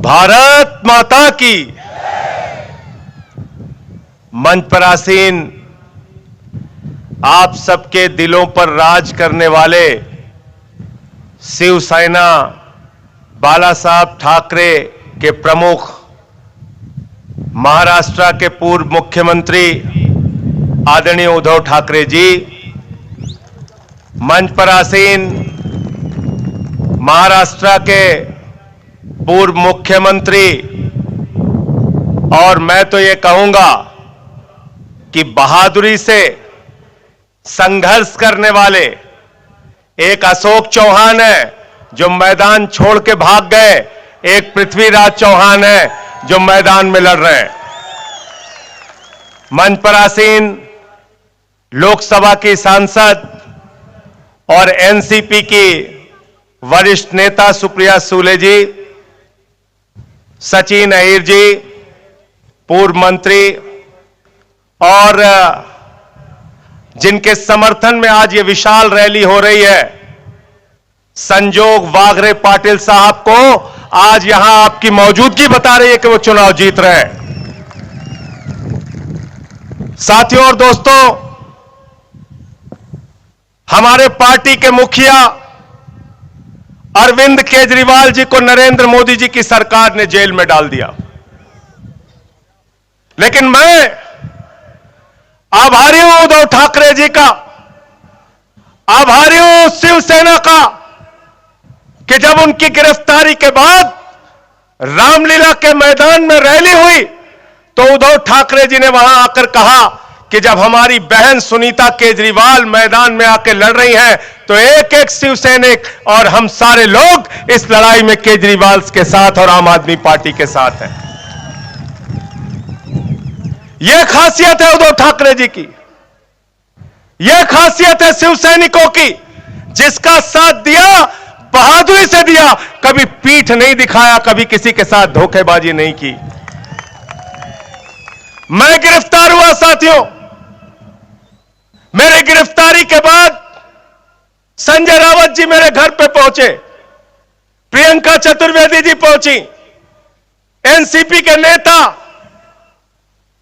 भारत माता की। मंच पर आसीन आप सबके दिलों पर राज करने वाले शिवसेना बाला साहब ठाकरे के प्रमुख, महाराष्ट्र के पूर्व मुख्यमंत्री आदरणीय उद्धव ठाकरे जी, मंच पर आसीन महाराष्ट्र के पूर्व मुख्यमंत्री, और मैं तो ये कहूंगा कि बहादुरी से संघर्ष करने वाले एक अशोक चौहान है जो मैदान छोड़ के भाग गए, एक पृथ्वीराज चौहान है जो मैदान में लड़ रहे हैं। मंच पर आसीन लोकसभा की सांसद और एनसीपी की वरिष्ठ नेता सुप्रिया सुले जी, सचिन अहिर जी पूर्व मंत्री, और जिनके समर्थन में आज ये विशाल रैली हो रही है, संजोग वाघरे पाटिल साहब को आज यहां आपकी मौजूदगी बता रही है कि वो चुनाव जीत रहे हैं। साथियों और दोस्तों, हमारे पार्टी के मुखिया अरविंद केजरीवाल जी को नरेंद्र मोदी जी की सरकार ने जेल में डाल दिया, लेकिन मैं आभारी हूं उद्धव ठाकरे जी का, आभारी हूं शिवसेना का कि जब उनकी गिरफ्तारी के बाद रामलीला के मैदान में रैली हुई तो उद्धव ठाकरे जी ने वहां आकर कहा कि जब हमारी बहन सुनीता केजरीवाल मैदान में आकर लड़ रही हैं तो एक एक शिवसैनिक और हम सारे लोग इस लड़ाई में केजरीवाल के साथ और आम आदमी पार्टी के साथ हैं। यह खासियत है उद्धव ठाकरे जी की, यह खासियत है शिवसैनिकों की, जिसका साथ दिया बहादुरी से दिया, कभी पीठ नहीं दिखाया, कभी किसी के साथ धोखेबाजी नहीं की। मैं गिरफ्तार हुआ साथियों, मेरी गिरफ्तारी के बाद संजय रावत जी मेरे घर पे पहुंचे, प्रियंका चतुर्वेदी जी पहुंची, एनसीपी के नेता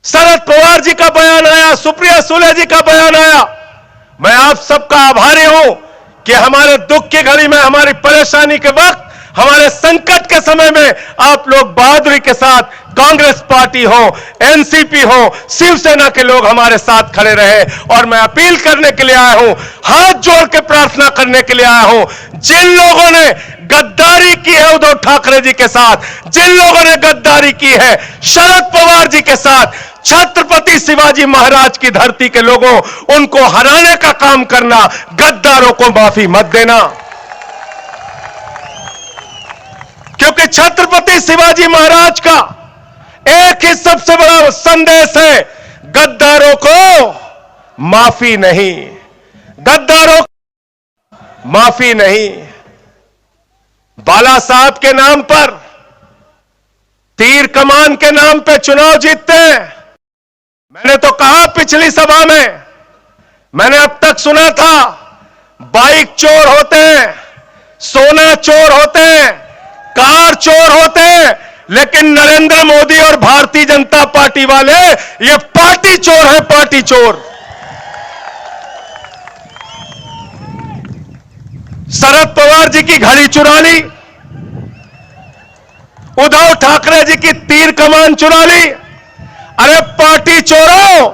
शरद पवार जी का बयान आया, सुप्रिया सुले जी का बयान आया। मैं आप सबका आभारी हूं कि हमारे दुख की घड़ी में, हमारी परेशानी के वक्त, हमारे संकट के समय में आप लोग बहादुरी के साथ, कांग्रेस पार्टी हो, एनसीपी हो, शिवसेना के लोग हमारे साथ खड़े रहे। और मैं अपील करने के लिए आया हूं, हाथ जोड़ के प्रार्थना करने के लिए आया हूं, जिन लोगों ने गद्दारी की है उद्धव ठाकरे जी के साथ, जिन लोगों ने गद्दारी की है शरद पवार जी के साथ, छत्रपति शिवाजी महाराज की धरती के लोगों, उनको हराने का काम करना, गद्दारों को माफी मत देना। क्योंकि छत्रपति शिवाजी महाराज का एक ही सबसे बड़ा संदेश है, गद्दारों को माफी नहीं, गद्दारों को माफी नहीं। बाला साहब के नाम पर, तीर कमान के नाम पे चुनाव जीतते हैं। मैंने तो कहा पिछली सभा में, मैंने अब तक सुना था बाइक चोर होते हैं, सोना चोर होते हैं, कार चोर होते हैं, लेकिन नरेंद्र मोदी और भारतीय जनता पार्टी वाले ये पार्टी चोर है, पार्टी चोर। शरद पवार जी की घड़ी चुरा ली, उद्धव ठाकरे जी की तीर कमान चुरा ली। अरे पार्टी चोरों,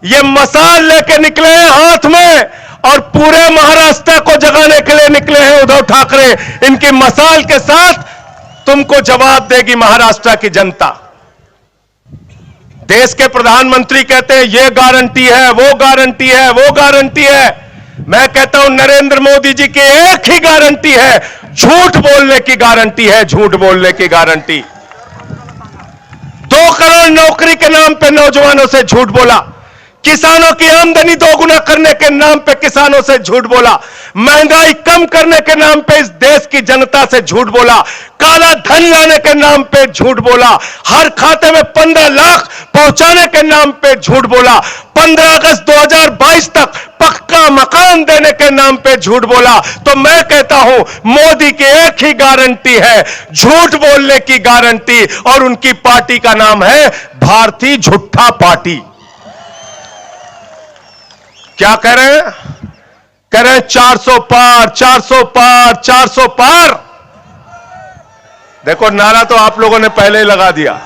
ये मसाल लेके निकले हैं हाथ में और पूरे महाराष्ट्र को जगाने के लिए निकले हैं उद्धव ठाकरे। इनकी मसाल के साथ तुमको जवाब देगी महाराष्ट्र की जनता। देश के प्रधानमंत्री कहते हैं ये गारंटी है, वो गारंटी है, वो गारंटी है। मैं कहता हूं नरेंद्र मोदी जी की एक ही गारंटी है, झूठ बोलने की गारंटी है, झूठ बोलने की गारंटी। 2 करोड़ नौकरी के नाम पे नौजवानों से झूठ बोला, किसानों की आमदनी दोगुना करने के नाम पे किसानों से झूठ बोला, महंगाई कम करने के नाम पे इस देश की जनता से झूठ बोला, काला धन लाने के नाम पे झूठ बोला, हर खाते में 15 लाख पहुंचाने के नाम पे झूठ बोला, 15 अगस्त 2022 तक पक्का मकान देने के नाम पे झूठ बोला। तो मैं कहता हूं मोदी की एक ही गारंटी है, झूठ बोलने की गारंटी, और उनकी पार्टी का नाम है भारतीय झूठा पार्टी। क्या कह रहे हैं? कह रहे हैं 400 पार, 400 पार, 400 पार। देखो नारा तो आप लोगों ने पहले ही लगा दिया।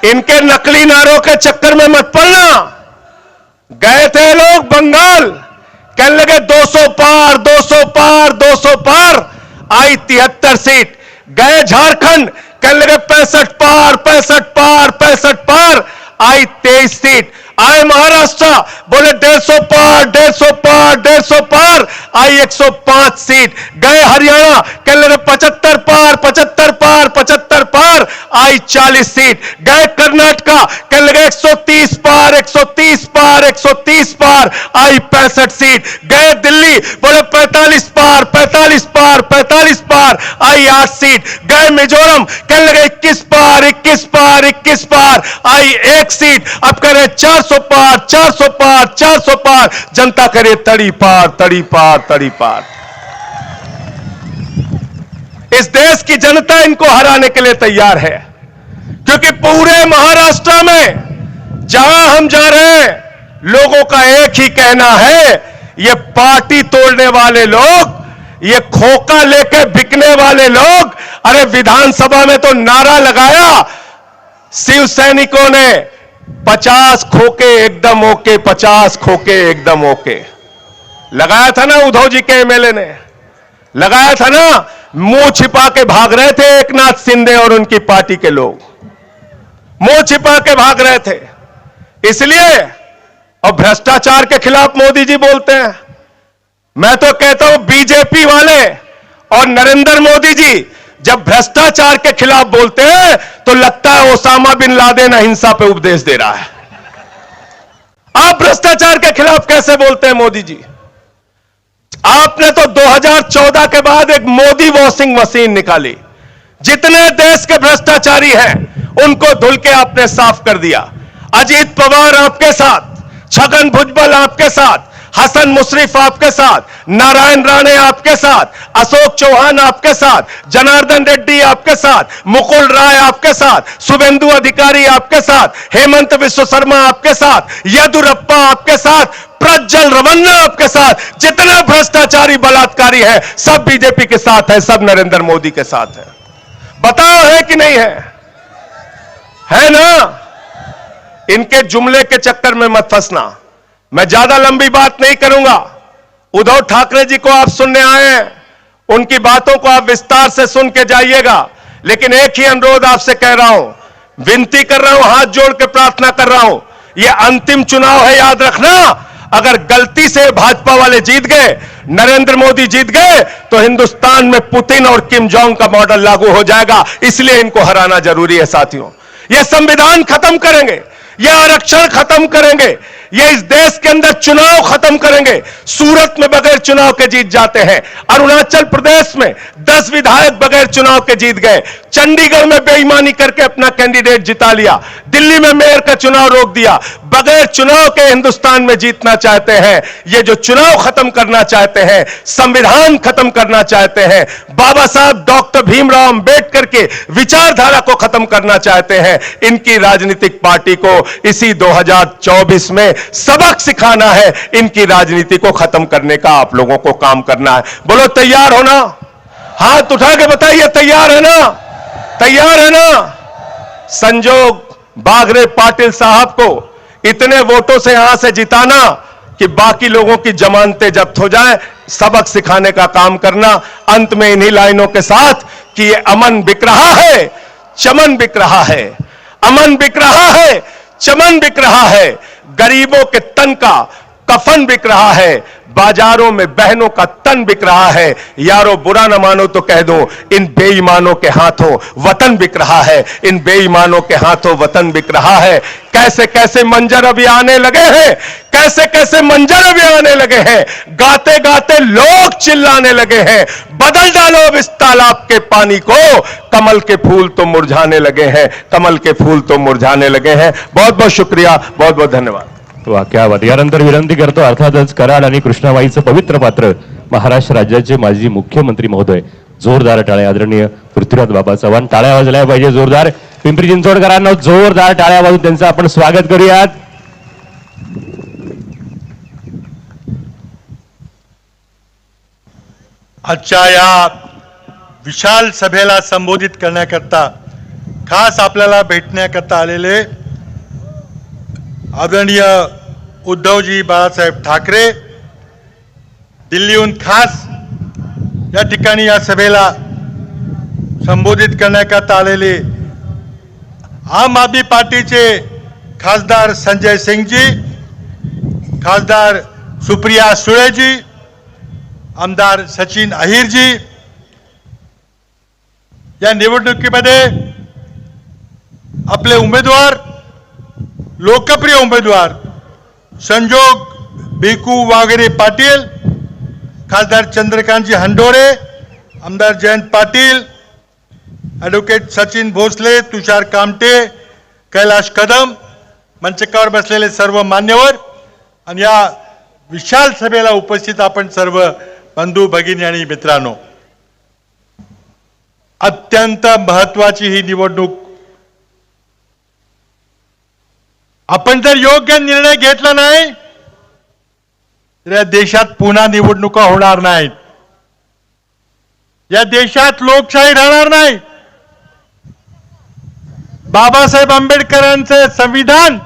इनके नकली नारों के चक्कर में मत पड़ना। गए थे लोग बंगाल, कहने लगे 200 पार, 200 पार, 200 पार, आई 73 सीट। गए झारखंड, कहने लगे 65 पार, 65 पार, 65 पार, आई 23 सीट। आए महाराष्ट्र, बोले 150 पार, 150 पार, 150 पार, आई 105 सीट। गए हरियाणा, कहने लगे 75 पार, 75 पार, 75 पार, आई 40 सीट। गए कर्नाटका, कहने लगे 130 पार, 130 पार, 130 पार, आई 65 सीट। गए दिल्ली, बोले 45 पार, 45 पार, 45 पार, आई 8 सीट। गए मिजोरम, कहने लगे 21 पार, 21 पार, 21 पार, आई 1 सीट। अब कह रहे 400 पार, 400 पार, 400 पार, जनता करे तड़ी पार, तड़ी पार, तड़ी पार। इस देश की जनता इनको हराने के लिए तैयार है, क्योंकि पूरे महाराष्ट्र में जहां हम जा रहे हैं, लोगों का एक ही कहना है, ये पार्टी तोड़ने वाले लोग, ये खोखा लेके बिकने वाले लोग, अरे विधानसभा में तो नारा लगाया शिव सैनिकों ने, 50 खोके एकदम ओके, 50 खोके एकदम ओके। लगाया था ना उद्धव जी के एमएलए ने, लगाया था ना। मुंह छिपा के भाग रहे थे एकनाथ शिंदे और उनकी पार्टी के लोग, मुंह छिपा के भाग रहे थे। इसलिए और भ्रष्टाचार के खिलाफ मोदी जी बोलते हैं। मैं तो कहता हूं बीजेपी वाले और नरेंद्र मोदी जी जब भ्रष्टाचार के खिलाफ बोलते हैं तो लगता है ओसामा बिन लादेन अहिंसा पे उपदेश दे रहा है। आप भ्रष्टाचार के खिलाफ कैसे बोलते हैं मोदी जी? आपने तो 2014 के बाद एक मोदी वॉशिंग मशीन निकाली, जितने देश के भ्रष्टाचारी हैं उनको धुल के आपने साफ कर दिया। अजीत पवार आपके साथ, छगन भुजबल आपके साथ, हसन मुशर्रफ आपके साथ, नारायण राणे आपके साथ, अशोक चौहान आपके साथ, जनार्दन रेड्डी आपके साथ, मुकुल राय आपके साथ, शुभेंदु अधिकारी आपके साथ, हेमंत विश्व शर्मा आपके साथ, येदुरप्पा आपके साथ, प्रज्वल रमन्ना आपके साथ। जितने भ्रष्टाचारी बलात्कारी है सब बीजेपी के साथ है, सब नरेंद्र मोदी के साथ है। बताओ है कि नहीं है? है ना? इनके जुमले के चक्कर में मत फंसना। मैं ज्यादा लंबी बात नहीं करूंगा। उद्धव ठाकरे जी को आप सुनने आए हैं, उनकी बातों को आप विस्तार से सुन के जाइएगा। लेकिन एक ही अनुरोध आपसे कह रहा हूं, विनती कर रहा हूं, हाथ जोड़ के प्रार्थना कर रहा हूं, यह अंतिम चुनाव है, याद रखना। अगर गलती से भाजपा वाले जीत गए, नरेंद्र मोदी जीत गए, तो हिंदुस्तान में पुतिन और किम जोंग का मॉडल लागू हो जाएगा। इसलिए इनको हराना जरूरी है साथियों। यह संविधान खत्म करेंगे, यह आरक्षण खत्म करेंगे, ये इस देश के अंदर चुनाव खत्म करेंगे। सूरत में बगैर चुनाव के जीत जाते हैं, अरुणाचल प्रदेश में 10 विधायक बगैर चुनाव के जीत गए, चंडीगढ़ में बेईमानी करके अपना कैंडिडेट जिता लिया, दिल्ली में मेयर का चुनाव रोक दिया। बगैर चुनाव के हिंदुस्तान में जीतना चाहते हैं। ये जो चुनाव खत्म करना चाहते हैं, संविधान खत्म करना चाहते हैं, बाबा साहब डॉक्टर भीमराव अंबेडकर के विचारधारा को खत्म करना चाहते हैं, इनकी राजनीतिक पार्टी को इसी 2024 में सबक सिखाना है। इनकी राजनीति को खत्म करने का आप लोगों को काम करना है। बोलो तैयार हो ना? हाथ उठा के बताइए तैयार है ना? तैयार है ना? संजोग बागरे पाटिल साहब को इतने वोटों से यहां से जिताना कि बाकी लोगों की जमानतें जब्त हो जाए, सबक सिखाने का काम करना। अंत में इन्हीं लाइनों के साथ कि ये अमन बिक रहा है, चमन बिक रहा है, अमन बिक रहा है, चमन बिक रहा है, गरीबों के तन का कफन बिक रहा है, बाजारों में बहनों का तन बिक रहा है। यारो बुरा न मानो तो कह दो, इन बेईमानों के हाथों वतन बिक रहा है, इन बेईमानों के हाथों वतन बिक रहा है। कैसे कैसे मंजर अभी आने लगे हैं, कैसे कैसे मंजर अभी आने लगे हैं, गाते गाते लोग चिल्लाने लगे हैं। बदल डालो अब इस तालाब के पानी को, कमल के फूल तो मुरझाने लगे हैं, कमल के फूल तो मुरझाने लगे हैं। बहुत बहुत शुक्रिया, बहुत बहुत धन्यवाद। वा क्या बात. यानंतर विनंती करतो अर्थातच कराड आणि कृष्णाबाईचं पवित्र पात्र महाराष्ट्र राज्याचे माजी मुख्यमंत्री महोदय. जोरदार टाळ्या आदरणीय पृथ्वीराज बाबा चव्हाण. टाळ्या वाजल्या पाहिजे जोरदार. पिंपरी चिंचवडकरांना जोरदार टाळ्या वाजून त्यांचं आपण स्वागत करूयात. आजच्या या विशाल सभेला संबोधित करण्याकरता खास आपल्याला भेटण्याकरता आलेले आदरणीय उद्धवजी बाळासाहेब ठाकरे, दिल्लीहून खास या ठिकाणी या सभेला संबोधित करण्याकरता आलेले आम आदमी पार्टीचे खासदार संजय सिंगजी, खासदार सुप्रिया सुळेजी, आमदार सचिन अहिरजी, या निवडणुकीमध्ये आपले उमेदवार, लोकप्रिय उमेदवार संजोग भिकू वाघेरे पाटील, खासदार चंद्रकांतजी हंडोरे, आमदार जयंत पाटील, ॲडव्होकेट सचिन भोसले, तुषार कामटे, कैलाश कदम, मंचकावर बसलेले सर्व मान्यवर आणि या विशाल सभेला उपस्थित आपण सर्व बंधू भगिनी आणि मित्रांनो, अत्यंत महत्वाची ही निवडणूक. आपण जर योग्य निर्णय घेतला नाही तर या देशात पुन्हा निवडणुका होणार नाहीत, या देशात लोकशाही राहणार नाही. बाबासाहेब आंबेडकरांचे संविधान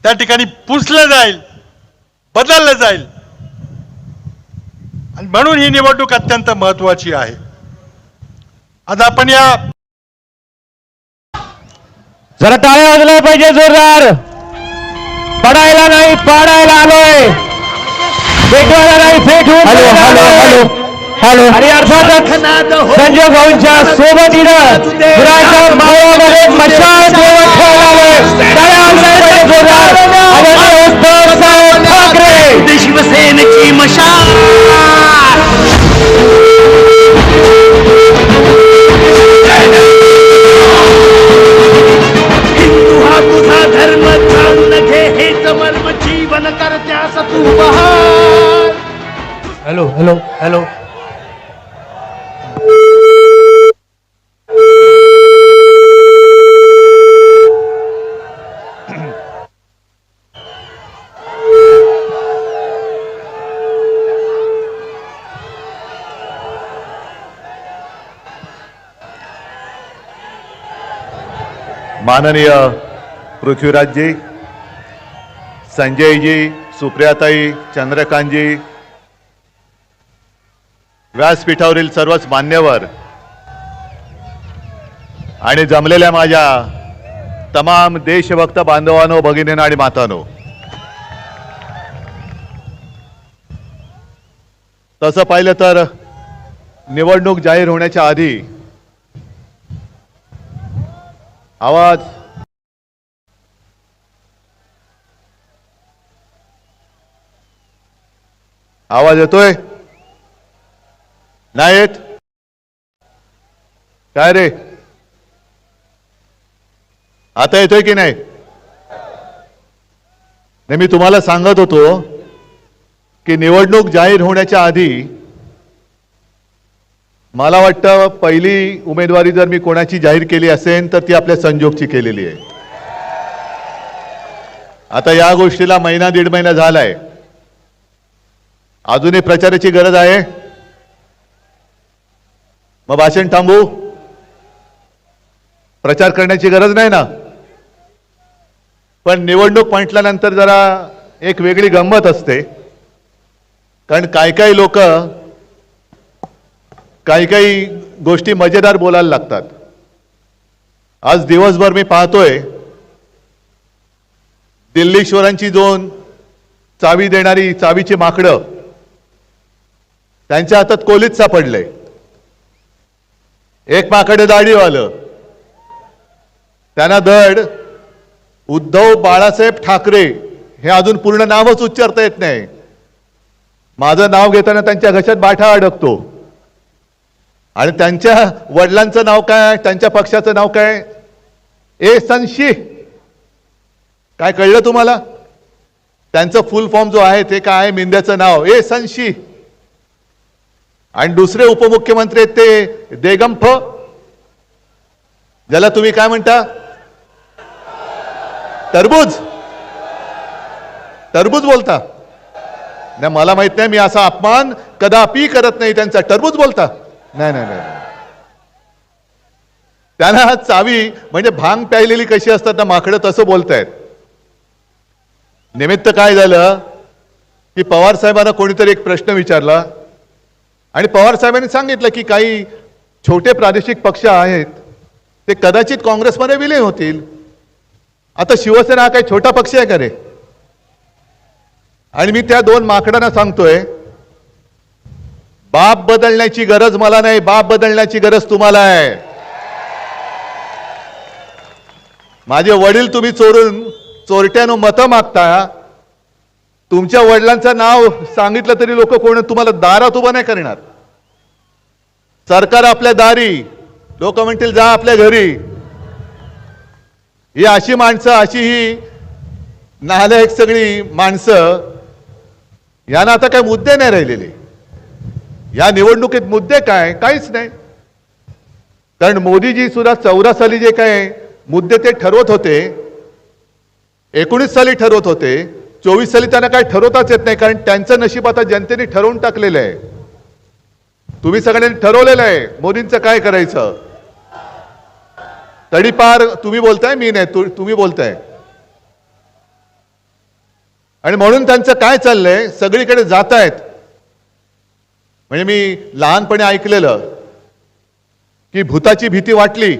त्या ठिकाणी पुसलं जाईल, बदललं जाईल आणि म्हणून ही निवडणूक अत्यंत महत्वाची आहे. आज आपण या जरा टाळ्या वाजल्या पाहिजे जोरदार. पडायला नाही पाडायला आलोय, पेटवायला नाही पेटवून. आणि अर्थातच संजय भाऊंच्या सोबतीनं गुराच्या मावळामध्ये मशाल ठेवत ठेवलाय. टाळ्या वाजल्या पाहिजे जोरदार. आदरणीय उद्धवसाहेब ठाकरे, शिवसेनेची मशाल. हिंदू हा तुझा धर्म, जाण घे हेच मर्म, जीवन करत्यास तू बहार. Hello hello hello. माननीय पृथ्वीराजजी, संजयजी, सुप्रियाताई, चंद्रकांतजी, व्यासपीठावरील सर्वच मान्यवर आणि जमलेल्या माझ्या तमाम देशभक्त बांधवांनो, भगिनींनो आणि मातांनो, तसं पाहिलं तर निवडणूक जाहीर होण्याच्या आधी आवाज येतोय? नाही येत? काय रे, आता येतोय की नाही? मी तुम्हाला सांगत होतो की निवडणूक जाहीर होण्याच्या आधी मला वाटतं पहिली उमेदवारी जर मी कोणाची जाहीर केली असेल तर ती आपल्या संजोगची केलेली आहे. आता या गोष्टीला महिना दीड महिना झालाय, अजूनही प्रचाराची गरज आहे? मग भाषण थांबू? प्रचार करण्याची गरज नाही ना? पण निवडणूक म्हटल्यानंतर जरा एक वेगळी गंमत असते, कारण काही लोक काही गोष्टी मजेदार बोलायला लागतात. आज दिवसभर मी पाहतोय दिल्लीश्वरांची दोन चावी देणारी चावीची माकडं त्यांच्या हातात कोलीत सापडले. एक माकड दाढीवालं, त्यांना धड उद्धव बाळासाहेब ठाकरे हे अजून पूर्ण नावच उच्चारता येत नाही. माझं नाव घेताना त्यांच्या घशात बाठा अडकतो. आणि त्यांच्या वडिलांचं नाव काय, त्यांच्या पक्षाचं नाव काय, संशी. काय कळलं तुम्हाला? त्यांचं फुल फॉर्म जो आहे ते काय, मिंद्याचं नाव संशी. आणि दुसरे उपमुख्यमंत्री आहेत ते देगंफ, ज्याला तुम्ही काय म्हणता, टरबूज. टरबूज बोलता नाही, मला माहित नाही, मी असा अपमान कदापि करत नाही त्यांचा. टरबूज बोलता? नाही नाही नाही. त्यांना चावी म्हणजे भांग प्यायलेली कशी असतात ना माकडं, तसं बोलतायत. निमित्त काय झालं की पवार साहेबांना कोणीतरी एक प्रश्न विचारला आणि पवार साहेबांनी सांगितलं की काही छोटे प्रादेशिक पक्ष आहेत ते कदाचित काँग्रेसमध्ये विलीन होतील. आता शिवसेना हा काही छोटा पक्ष आहे का रे? आणि मी त्या दोन माकडांना सांगतोय, बाप बदलण्याची गरज मला नाही, बाप बदलण्याची गरज तुम्हाला आहे. माझे वडील तुम्ही चोरट्यानं मतं मागता. तुमच्या वडिलांचं नाव सांगितलं तरी लोक कोण तुम्हाला दारात उभं नाही करणार. सरकार आपल्या दारी, लोक म्हणतील जा आपल्या घरी. ही अशी माणसं, अशी ही नालायक सगळी माणसं, यांना आता काही मुद्दे नाही राहिलेले. या निवडणुकीत मुद्दे काय, काहीच नाही. कारण मोदीजी सुद्धा 14 साली जे काय मुद्दे ते ठरवत होते, 19 साली ठरवत होते, 24 साली त्यांना काय ठरवताच येत नाही. कारण त्यांचं नशीब आता जनतेने ठरवून टाकलेलं आहे. तुम्ही सगळ्यांनी ठरवलेलं आहे मोदींचं काय करायचं. तडीपार तुम्ही बोलताय, मी नाही, तुम्ही बोलताय. आणि म्हणून त्यांचं काय चाललंय, सगळीकडे जात आहेत. म्हणजे मी लहानपणी ऐकलेलं की भूताची भीती वाटली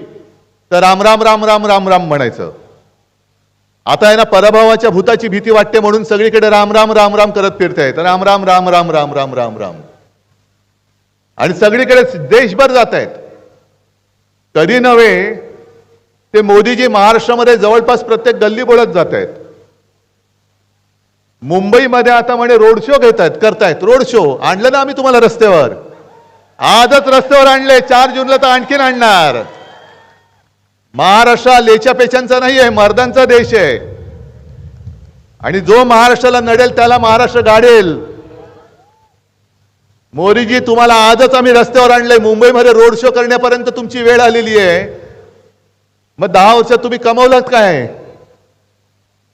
तर राम राम राम राम राम राम म्हणायचं. आता आहे ना, पराभवाच्या भूताची भीती वाटते म्हणून सगळीकडे राम राम राम राम करत फिरतायत. राम राम राम राम राम राम राम राम. आणि सगळीकडे देशभर जात आहेत. कधी नव्हे ते मोदीजी महाराष्ट्रामध्ये जवळपास प्रत्येक गल्ली बोलत जात आहेत. मुंबईमध्ये आता म्हणे रोड शो घेत आहेत, करतायत रोड शो. आणलं ना आम्ही तुम्हाला रस्त्यावर, आजच रस्त्यावर आणले, 4 जूनला तर आणखीन आणणार. महाराष्ट्र लेच्या पेचांचा नाही आहे, मर्दांचा देश आहे. आणि जो महाराष्ट्राला नडेल त्याला महाराष्ट्र गाडेल. मोदीजी तुम्हाला आजच आम्ही रस्त्यावर आणलंय, मुंबईमध्ये रोड शो करण्यापर्यंत तुमची वेळ आलेली आहे. मग 10 वर्षात तुम्ही कमवलं काय?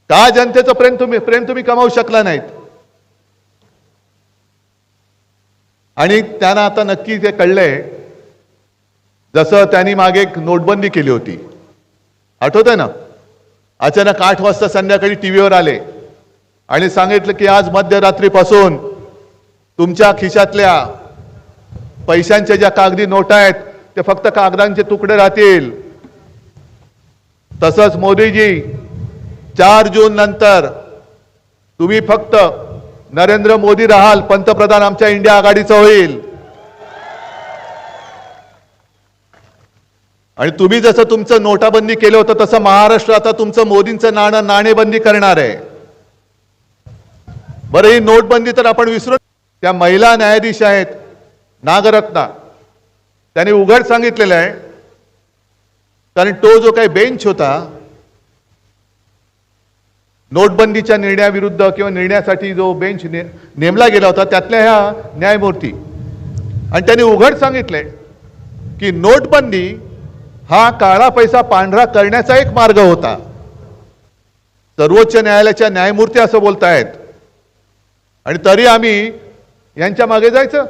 का जनतेचं प्रेम तुम्ही कमावू शकला नाहीत? आणि त्यांना आता नक्की ते कळलंय, जसं त्यांनी मागे एक नोटबंदी केली होती, आठवतंय ना? अचानक 8 वाजता संध्याकाळी टीव्हीवर आले आणि सांगितलं की आज मध्यरात्रीपासून तुमच्या खिशातल्या पैशांच्या ज्या कागदी नोटा आहेत ते फक्त कागदांचे तुकडे राहतील. तसंच मोदीजी 4 जून नंतर तुम्ही फक्त नरेंद्र मोदी राहाल, पंतप्रधान आमच्या इंडिया आघाडीचं होईल. आणि तुम्ही जसं तुमचं नोटाबंदी केलं होतं तसं महाराष्ट्र आता तुमचं मोदींचं नाणेबंदी करणार आहे. बरं, ही नोटबंदी तर आपण विसरू. त्या महिला न्यायाधीश आहेत नागरत्ना, त्यांनी उघड सांगितलेलं आहे, कारण तो जो काही बेंच होता नोटबंदीच्या निर्णयाविरुद्ध किंवा निर्णयासाठी जो बेंच नेमला गेला होता त्यातल्या ह्या न्यायमूर्ती, आणि त्यांनी उघड सांगितलंय की नोटबंदी हा काळा पैसा पांढरा करण्याचा एक मार्ग होता. सर्वोच्च न्यायालयाच्या न्यायमूर्ती असं बोलतायत. आणि तरी आम्ही यांच्या मागे जायचं?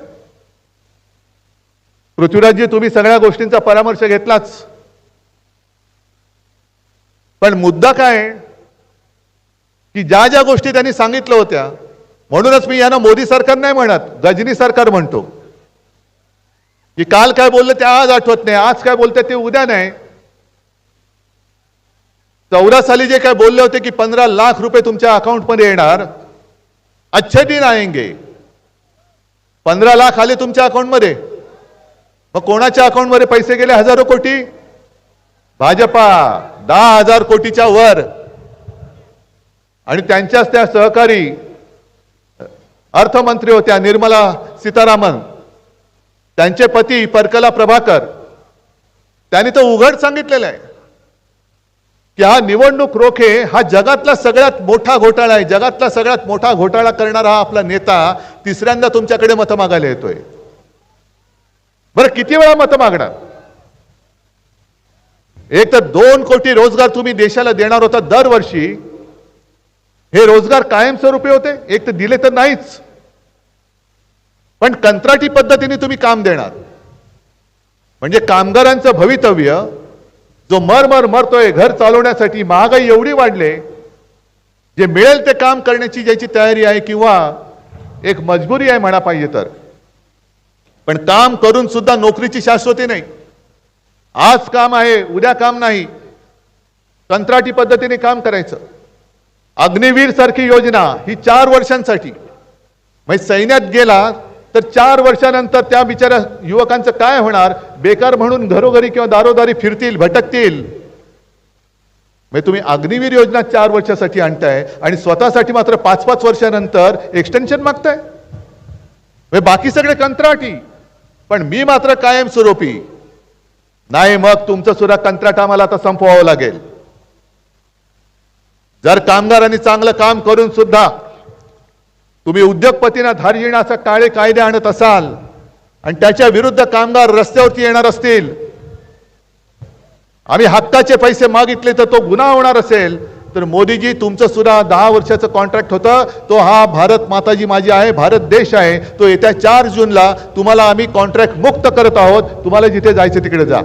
पृथ्वीराजजी, तुम्ही सगळ्या गोष्टींचा परामर्श घेतलाच, पण मुद्दा काय की ज्या ज्या गोष्टी त्यांनी सांगितल्या होत्या, म्हणूनच मी यांना मोदी सरकार नाही म्हणत, गजनी सरकार म्हणतो. की काल काय बोलले ते आज आठवत नाही, आज काय बोलते ते उद्या नाही. 14 साली जे काय बोलले होते की 15 लाख रुपये तुमच्या अकाउंटमध्ये येणार, अच्छे दिन आएंगे, 15 लाख आले तुमच्या अकाउंटमध्ये. मग कोणाच्या अकाउंटमध्ये पैसे गेले? हजारो कोटी. भाजपा 10,000 कोटीच्या वर. आणि त्यांच्याच त्या सहकारी अर्थमंत्री होत्या निर्मला सीतारामन, त्यांचे पती परकला प्रभाकर, त्यांनी तर उघड सांगितलेलं आहे की हा निवडणूक रोखे हा जगातला सगळ्यात मोठा घोटाळा आहे. जगातला सगळ्यात मोठा घोटाळा करणारा हा आपला नेता तिसऱ्यांदा तुमच्याकडे मतं मागायला येतोय. बरं किती वेळा मतं मागणार? एक तर 2 कोटी रोजगार तुम्ही देशाला देणार होता दरवर्षी. हे रोजगार कायमस्वरूपी होते? एक तर दिले तर नाहीच, पण कंत्राटी पद्धतीने तुम्ही काम देणार. म्हणजे कामगारांचं भवितव्य जो मरतोय घर चालवण्यासाठी, महागाई एवढी वाढले, जे मिळेल ते काम करण्याची ज्याची तयारी आहे किंवा एक मजबुरी आहे म्हणा पाहिजे तर, पण काम करून सुद्धा नोकरीची शाश्वती नाही. आज काम आहे उद्या काम नाही, कंत्राटी पद्धतीने काम करायचं. अग्निवीर सारखी योजना ही 4 वर्षांसाठी, म्हणजे सैन्यात गेला तर 4 वर्षानंतर त्या बिचाऱ्या युवकांचं काय होणार? बेकार म्हणून घरोघरी किंवा दारोदारी फिरतील, भटकतील. म्हणजे तुम्ही अग्निवीर योजना 4 वर्षासाठी आणताय आणि स्वतःसाठी मात्र 5-5 वर्षानंतर एक्सटेन्शन मागताय. म्हणजे बाकी सगळे कंत्राटी, पण मी मात्र कायमस्वरूपी. नाही, मग तुमचं सुद्धा कंत्राट आम्हाला आता संपवावं लागेल. जर कामगारांनी चांगलं काम करून सुद्धा तुम्ही उद्योगपतींना धार्जिण्याचा काळे कायदे आणत असाल आणि त्याच्या विरुद्ध कामगार रस्त्यावरती येणार असतील, आम्ही हक्काचे पैसे मागितले तर तो गुन्हा होणार असेल, तर मोदीजी तुमचं सुद्धा 10 वर्षाचं कॉन्ट्रॅक्ट होतं. तो हा भारत माताजी माझी आहे, भारत देश आहे, तो येत्या 4 जूनला तुम्हाला आम्ही कॉन्ट्रॅक्ट मुक्त करत आहोत. तुम्हाला जिथे जायचं तिकडे जा.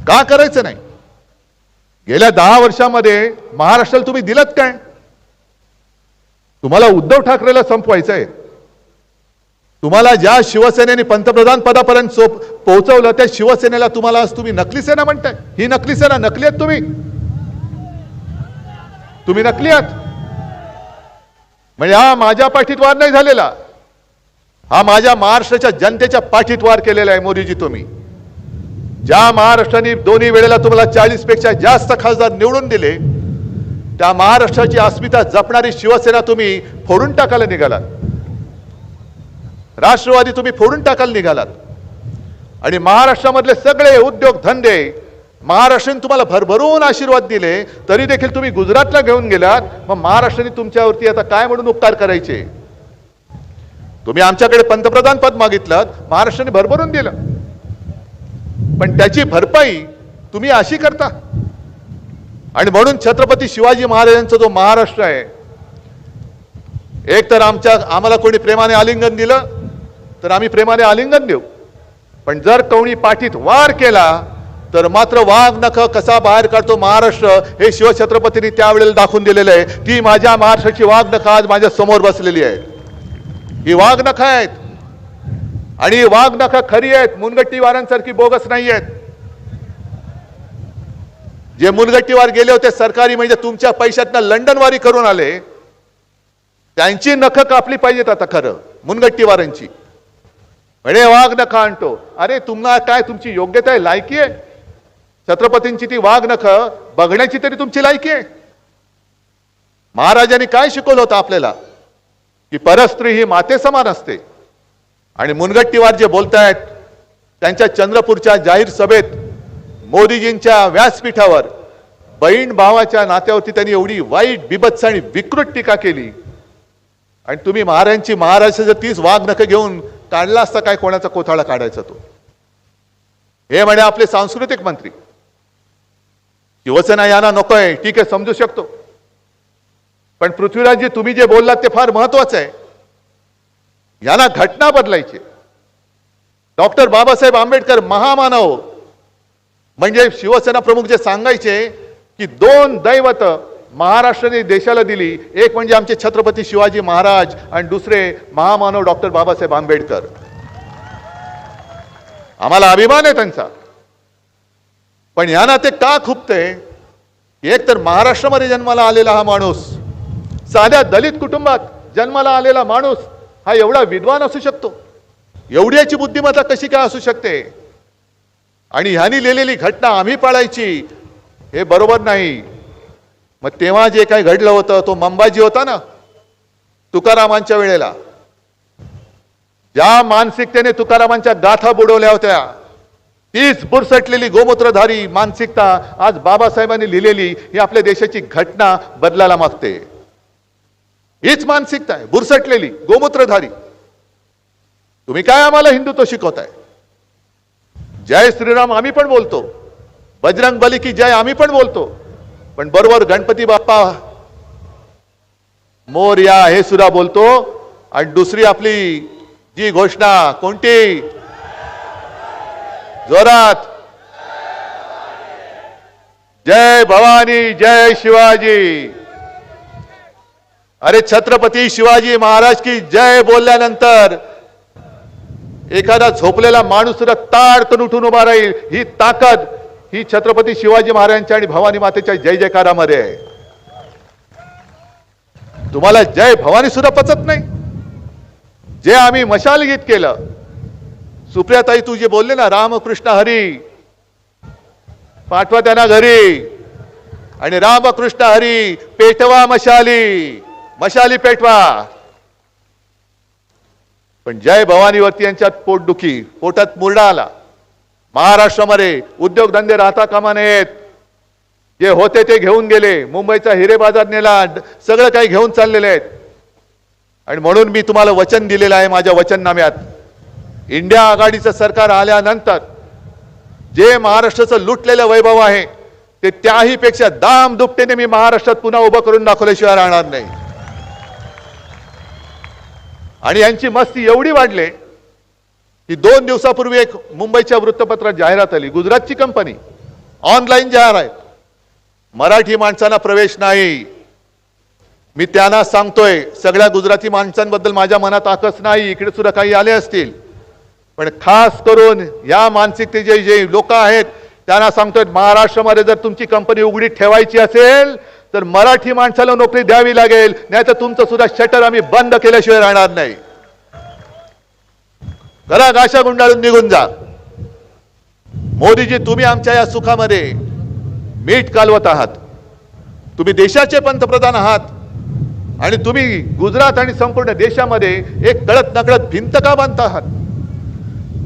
का करायचं नाही? गेल्या 10 वर्षामध्ये महाराष्ट्राला तुम्ही दिलत काय? तुम्हाला उद्धव ठाकरेला संपवायचं आहे. तुम्हाला ज्या शिवसेनेने पंतप्रधान पदापर्यंत पोहोचवलं त्या शिवसेनेला तुम्हाला आज तुम्ही नकली सेना म्हणताय. ही नकली सेना, नकली आहात तुम्ही नकली आहात. म्हणजे हा माझ्या पाठीत वार नाही झालेला, हा माझ्या महाराष्ट्राच्या जनतेच्या पाठीत वार केलेला आहे. मोदीजी तुम्ही ज्या महाराष्ट्राने दोन्ही वेळेला तुम्हाला 40 पेक्षा जास्त खासदार निवडून दिले, त्या महाराष्ट्राची अस्मिता जपणारी शिवसेना तुम्ही फोडून टाकायला निघालात. राष्ट्रवादी तुम्ही फोडून टाकायला निघालात आणि महाराष्ट्रामधले सगळे उद्योग धंदे महाराष्ट्राने तुम्हाला भरभरून आशीर्वाद दिले, तरी देखील तुम्ही गुजरातला घेऊन गेलात. मग महाराष्ट्राने तुमच्यावरती आता काय म्हणून उपकार करायचे? तुम्ही आमच्याकडे पंतप्रधान पद मागितलं, महाराष्ट्राने भरभरून दिलं, पण त्याची भरपाई तुम्ही अशी करता. आणि म्हणून छत्रपती शिवाजी महाराजांचा जो महाराष्ट्र आहे, एक तर आम्हाला कोणी प्रेमाने आलिंगन दिलं तर आम्ही प्रेमाने आलिंगन देऊ, पण जर कोणी पाठीत वार केला तर मात्र वाघ नख कसा बाहेर काढतो महाराष्ट्र, हे शिवछत्रपतींनी त्यावेळेला दाखवून दिलेलं आहे. ती माझ्या महाराष्ट्राची वाघ नख आज माझ्या समोर बसलेली आहे. ही वाघ नख आहेत आणि ही वाघ नख खरी आहेत, मुनगट्टीवारांसारखी बोगस नाही आहेत. जे मुनगट्टीवार गेले होते सरकारी, म्हणजे तुमच्या पैशातनं लंडनवारी करून आले, त्यांची नख कापली पाहिजेत आता खरं मुनगट्टीवारांची. म्हणजे वाघ नख आणतो. अरे तुम्हाला काय तुमची योग्यता आहे, लायकी आहे? छत्रपतींची ती वाघ नख बघण्याची तरी तुमची लायकी आहे? महाराजांनी काय शिकवलं होतं आपल्याला की परस्त्री ही माते समान असते. आणि मुनगट्टीवार जे बोलतायत, त्यांच्या चंद्रपूरच्या जाहीर सभेत मोदीजींच्या व्यासपीठावर बहीण भावाच्या नात्यावरती त्यांनी एवढी वाईट, बिभत्स आणि विकृत टीका केली. आणि तुम्ही महाराष्ट्राचं 30 वाघ नख घेऊन काढला असता काय, कोणाचा कोथाळा काढायचा तो? हे म्हणे आपले सांस्कृतिक मंत्री. शिवसेना यांना नकोय, ठीक आहे, समजू शकतो, पण पृथ्वीराजजी तुम्ही जे बोललात ते फार महत्वाचं आहे. यांना घटना बदलायची. डॉक्टर बाबासाहेब आंबेडकर महामानव म्हणजे शिवसेना प्रमुख जे सांगायचे की 2 दैवत महाराष्ट्राने देशाला दिली, एक म्हणजे आमचे छत्रपती शिवाजी महाराज आणि दुसरे महामानव डॉक्टर बाबासाहेब आंबेडकर. आम्हाला अभिमान आहे त्यांचा, पण यांना ते का खुपते? एक तर महाराष्ट्रामध्ये जन्माला आलेला हा माणूस, साध्या दलित कुटुंबात जन्माला आलेला माणूस हा एवढा विद्वान असू शकतो? एवढी याची बुद्धिमत्ता कशी काय असू शकते? आणि ह्यांनी लिहिलेली घटना आम्ही पाळायची, हे बरोबर नाही. मग तेव्हा जे काही घडलं होतं तो मंबाजी होता ना, तुकारामांच्या वेळेला ज्या मानसिकतेने तुकारामांच्या गाथा बुडवल्या होत्या, तीच बुरसटलेली गोमूत्रधारी मानसिकता आज बाबासाहेबांनी लिहिलेली ही आपल्या देशाची घटना बदलायला मागते. हीच मानसिकता आहे, बुरसटलेली गोमूत्रधारी. तुम्ही काय आम्हाला हिंदुत्व शिकवताय? जय श्रीराम आम्ही पण बोलतो, बजरंग बली की जय आम्ही पण बोलतो, पण बरोबर गणपती बाप्पा मोरया हे सुद्धा बोलतो. आणि दुसरी आपली जी घोषणा कोणती? जोरात, जय भवानी जय शिवाजी. अरे छत्रपती शिवाजी महाराज की जय बोलल्यानंतर एखादा झोपलेला माणूस सुद्धा ताडकन उठून उभा राहील. ही ताकद ही छत्रपती शिवाजी महाराजांच्या आणि भवानी मातेच्या जय जयकारामध्ये आहे. तुम्हाला जय भवानी सुद्धा पचत नाही. जे आम्ही मशाल गीत केलं, सुप्रियाताई तू जे बोलले ना, रामकृष्ण हरी, पाठवा त्यांना घरी, आणि रामकृष्ण हरी पेटवा मशाली, मशाली पेटवा. पण जय भवानीवरती यांच्यात पोटदुखी, पोटात मुरडा आला. महाराष्ट्रामध्ये उद्योगधंदे राहता कामा नयेत. जे होते ते घेऊन गेले, मुंबईचा हिरे बाजार नेला, सगळं काही घेऊन चाललेले आहेत. आणि म्हणून मी तुम्हाला वचन दिलेलं आहे माझ्या वचननाम्यात, इंडिया आघाडीचं सरकार आल्यानंतर जे महाराष्ट्राचं लुटलेलं वैभव आहे ते त्याही पेक्षा दाम दुपटीने मी महाराष्ट्रात पुन्हा उभं करून दाखवल्याशिवाय राहणार नाही. आणि यांची मस्ती एवढी वाढली की 2 दिवसापूर्वी एक मुंबईच्या वृत्तपत्रात जाहिरात आली, गुजरातची कंपनी, ऑनलाईन जाहिरात, मराठी माणसांना प्रवेश नाही. मी त्यांना सांगतोय, सगळ्या गुजराती माणसांबद्दल माझ्या मनात आकस नाही, इकडे सुद्धा काही आले असतील, पण खास करून या मानसिकतेचे जे लोक आहेत त्यांना सांगतोय, महाराष्ट्रामध्ये जर तुमची कंपनी उघडी ठेवायची असेल तर मराठी माणसाला नोकरी द्यावी लागेल, नाही तर तुमचं सुद्धा शटर आम्ही बंद केल्याशिवाय राहणार नाही. करा गाशा गुंडाळून निघून जा. मोदीजी, तुम्ही आमच्या या सुखामध्ये मीठ कालवत आहात. तुम्ही देशाचे पंतप्रधान आहात आणि तुम्ही गुजरात आणि संपूर्ण देशामध्ये एक कळत नकळत भिंत का बांधता आहात?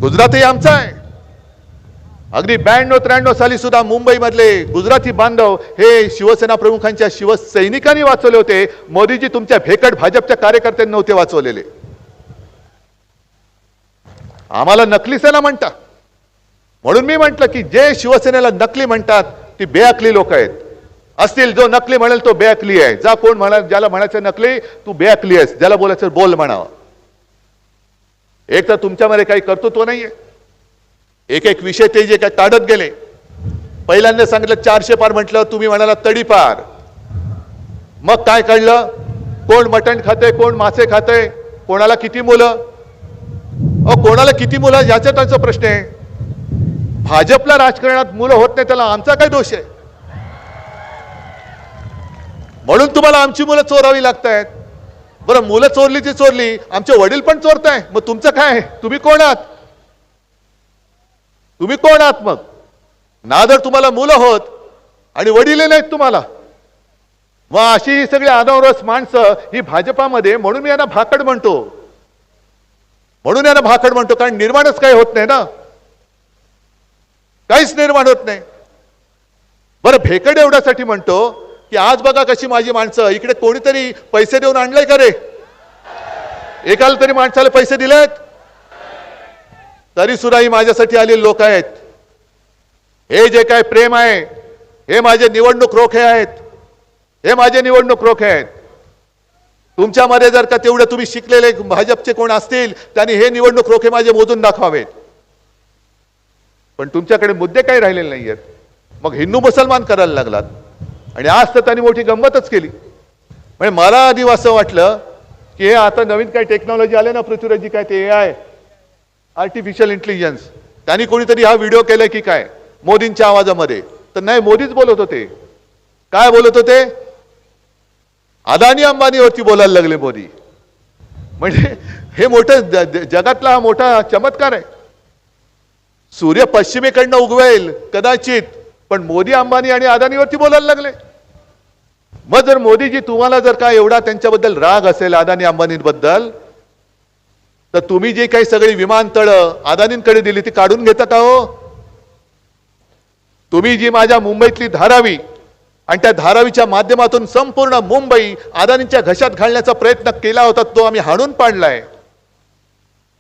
गुजरातही आमचा आहे. अगदी 92-93 साली सुद्धा मुंबई मधले गुजराती बांधव हे शिवसेना प्रमुखांच्या शिवसैनिकांनी वाचवले होते. मोदीजी, तुमच्या भेकड भाजपच्या कार्यकर्त्यांनी नव्हते वाचवलेले. आम्हाला नकली सेना म्हणता. म्हणून मी म्हंटल की जे शिवसेनेला नकली म्हणतात ती बेअकली लोक आहेत. असतील जो नकली म्हणेल तो बेअकली आहे. जा कोण म्हणा, ज्याला म्हणायचं नकली तू बेअकली आहेस, ज्याला बोलायचं बोल म्हणावं. एक तर तुमच्यामध्ये काही कर्तृत्व नाहीये. एक एक विषय ते जे काय काढत गेले. पहिल्यांदा सांगितलं 400 पार म्हटलं, तुम्ही म्हणाला तडीपार. मग काय कळलं? कोण मटण खाते, कोण मासे खाते, कोणाला किती मुलं. कोणाला किती मुलं याचा त्यांचा प्रश्न आहे. भाजपला राजकारणात मुलं होत नाही त्याला आमचा काय दोष आहे? म्हणून तुम्हाला आमची मुलं चोरावी लागत आहेत. बरं, मुलं चोरली ती चोरली, आमचे वडील पण चोरताय, मग तुमचं काय? तुम्ही कोण आहात? तुम्ही कोण आहात? मग ना जर तुम्हाला मुलं होत आणि वडील नाहीत तुम्हाला, मग अशी ही सगळी अनावरस माणसं ही भाजपामध्ये. म्हणून मी यांना भाकड म्हणतो. म्हणून यांना भाकड म्हणतो, कारण निर्माणच काही होत नाही ना, काहीच निर्माण होत नाही. बरं, भेकड एवढ्यासाठी म्हणतो की आज बघा कशी माझी माणसं, इकडे कोणीतरी पैसे देऊन आणलंय का रे? एकाला तरी माणसाला पैसे दिलेत? तरी सुद्धा ही माझ्यासाठी आलेले लोक आहेत. हे जे काय प्रेम आहे हे माझे निवडणूक रोखे आहेत. हे माझे निवडणूक रोखे आहेत. तुमच्यामध्ये जर का तेवढं तुम्ही शिकलेले भाजपचे कोण असतील त्यांनी हे निवडणूक रोखे माझे मोजून दाखवावेत. पण तुमच्याकडे मुद्दे काही राहिलेले नाहीयेत. मग हिंदू मुसलमान करायला लागलात. आणि आज तर त्यांनी मोठी गंमतच केली. म्हणजे मला आधी असं वाटलं की हे आता नवीन काय टेक्नॉलॉजी आले ना पृथ्वीराजी, काय ते AI, आर्टिफिशियल इंटेलिजन्स, त्यांनी कोणीतरी हा व्हिडिओ केलाय की काय मोदींच्या आवाजामध्ये. तर नाही, मोदीच बोलत होते. काय बोलत होते? अदानी अंबानीवरती बोलायला लागले मोदी. म्हणजे हे मोठं जगातला हा मोठा चमत्कार आहे. सूर्य पश्चिमेकडनं उगवेल कदाचित, पण मोदी अंबानी आणि अदानीवरती बोलायला लागले. मग जर मोदीजी तुम्हाला जर का एवढा त्यांच्याबद्दल राग असेल अदानी अंबानींबद्दल, तर तुम्ही जे काही सगळी विमानतळं अदानींकडे दिली ती काढून घेता का हो? तुम्ही जी माझ्या मुंबईतली धारावी आणि त्या धारावीच्या माध्यमातून संपूर्ण मुंबई अदानींच्या घशात घालण्याचा प्रयत्न केला होता, तो आम्ही हाणून पाडलाय.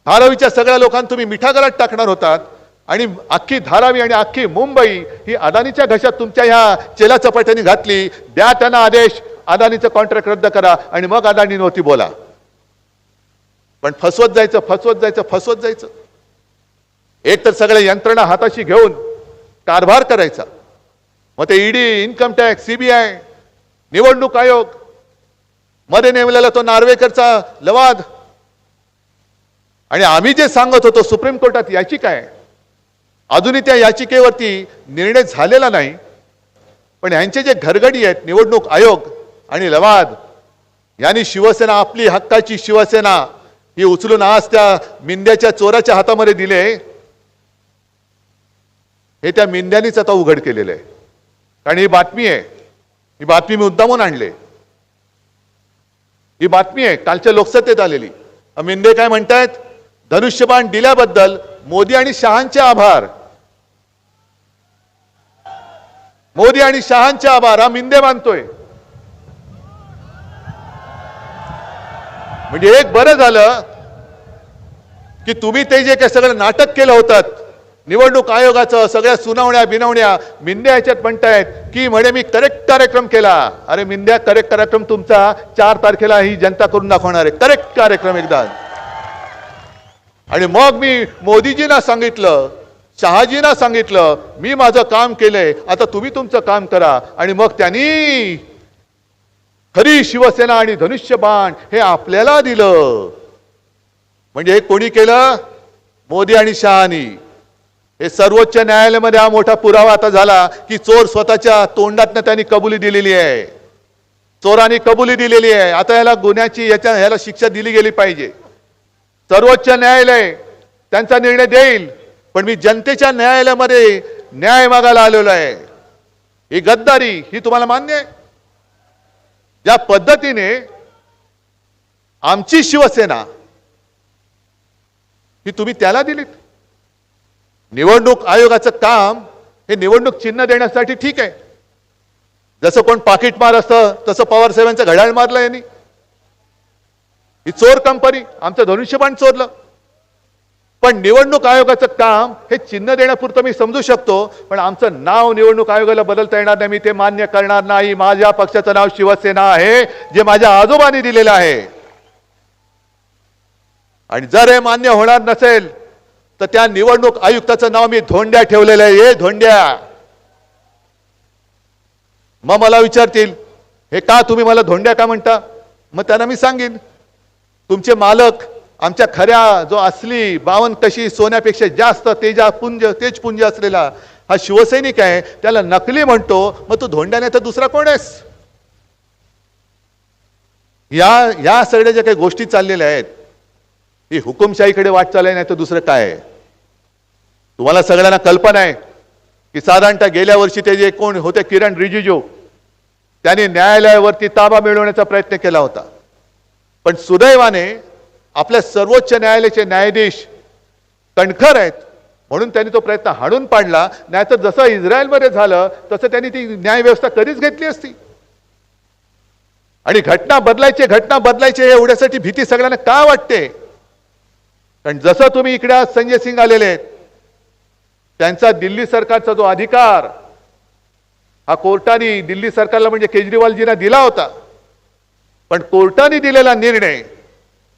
धारावीच्या सगळ्या लोकांना तुम्ही मिठागरात टाकणार होतात आणि अख्खी धारावी आणि अख्खी मुंबई ही अदानीच्या घशात तुमच्या ह्या चेलाचपाट्याने घातली. द्या त्यांना आदेश, अदानीचं कॉन्ट्रॅक्ट रद्द करा आणि मग अदानींवरती बोला. पण फसवत जायचं. एक तर सगळे यंत्रणा हाताशी घेऊन कारभार करायचा. मग ते ईडी, इन्कम टॅक्स, सीबीआय, निवडणूक आयोग, मध्ये नेमलेला तो नार्वेकरचा लवाद, आणि आम्ही जे सांगत होतो सुप्रीम कोर्टात याचिका आहे, अजूनही त्या याचिकेवरती निर्णय झालेला नाही. पण यांचे जे घरगडी आहेत निवडणूक आयोग आणि लवाद, यांनी शिवसेना, आपली हक्काची शिवसेना ही उचलून आज त्या मिंद्याच्या चोराच्या हातामध्ये दिले. हे त्या मिंद्यानीच आता उघड केलेलं आहे. कारण ही बातमी आहे, ही बातमी मी मुद्दामून आणले. ही बातमी आहे कालच्या लोकसत्तेत आलेली. मिंदे काय म्हणतायत? धनुष्यबाण दिल्याबद्दल मोदी आणि शहांचे आभार. मोदी आणि शहांचे आभार हा मिंदे मानतोय. म्हणजे एक बरं झालं की तुम्ही ते जे काही सगळं नाटक केलं होतं निवडणूक आयोगाचं, सगळ्या सुनावण्या बिनवण्या, मिंद्या याच्यात म्हणतायत की म्हणे मी करेक्ट कार्यक्रम केला. अरे मिंद्या, करेक्ट कार्यक्रम तुमचा 4 तारखेला ही जनता करून दाखवणार आहे. करेक्ट कार्यक्रम एकदा. आणि मग मी मोदीजींना सांगितलं, शहाजींना सांगितलं, मी माझं काम केलंय, आता तुम्ही तुमचं काम करा. आणि मग त्यांनी खरी शिवसेना आणि धनुष्यबाण हे आपल्याला दिलं. म्हणजे हे कोणी केलं? मोदी आणि शहानी. हे सर्वोच्च न्यायालयामध्ये हा मोठा पुरावा आता झाला की चोर स्वतःच्या तोंडातनं त्यांनी कबुली दिलेली आहे. चोरांनी कबुली दिलेली आहे. आता याला गुन्ह्याची याला शिक्षा दिली गेली पाहिजे. सर्वोच्च न्यायालय त्यांचा निर्णय देईल. पण मी जनतेच्या न्यायालयामध्ये न्याय मागायला आलेलो आहे. ही गद्दारी ही तुम्हाला मान्य आहे? या पद्धतीने आमची शिवसेना ही तुम्ही त्याला दिलीत. निवडणूक आयोगाचं काम हे निवडणूक चिन्ह देण्यासाठी ठीक आहे. जसं कोण पाकिट मार असतं तसं पवार साहेबांचं घड्याळ मारलं यांनी. ही चोर कंपनी, आमचं धनुष्यबाण चोरलं. पण निवडणूक आयोगाचं काम हे चिन्ह देण्यापुरतं मी समजू शकतो, पण आमचं नाव निवडणूक आयोगाला बदलता येणार नाही. मी ते मान्य करणार नाही. माझ्या पक्षाचं नाव शिवसेना आहे, जे माझ्या आजोबांनी दिलेलं आहे. आणि जर हे मान्य होणार नसेल तर त्या निवडणूक आयुक्ताचं नाव मी धोंड्या ठेवलेलं आहे. हे धोंड्या. मग मला विचारतील हे का तुम्ही मला धोंड्या का म्हणता? मग त्यांना मी सांगेन तुमचे मालक आमच्या खऱ्या जो असली 52 कशी सोन्यापेक्षा जास्त तेजपुंज असलेला हा शिवसैनिक आहे, त्याला नकली म्हणतो. मग तू धोंड्याने तर दुसरा कोण आहेस? या सगळ्या ज्या काही गोष्टी चाललेल्या आहेत ही हुकुमशाहीकडे वाटचाल आहे, नाही तर दुसरं काय आहे? तुम्हाला सगळ्यांना कल्पना आहे की साधारणतः गेल्या वर्षी ते जे कोण होते किरण रिजिजू, त्यांनी न्यायालयावरती ताबा मिळवण्याचा प्रयत्न केला होता. पण सुदैवाने आपल्या सर्वोच्च न्यायालयाचे न्यायाधीश कणखर आहेत म्हणून त्यांनी तो प्रयत्न हाणून पाडला. नाहीतर जसं इस्रायलमध्ये झालं तसं त्यांनी ती न्याय व्यवस्था कधीच घेतली असती. आणि घटना बदलायचे एवढ्यासाठी भीती सगळ्यांना का वाटते? कारण जसं तुम्ही इकडे आज संजय सिंग आलेले आहेत, त्यांचा दिल्ली सरकारचा जो अधिकार हा कोर्टाने दिल्ली सरकारला म्हणजे केजरीवालजींना दिला होता. पण कोर्टाने दिलेला निर्णय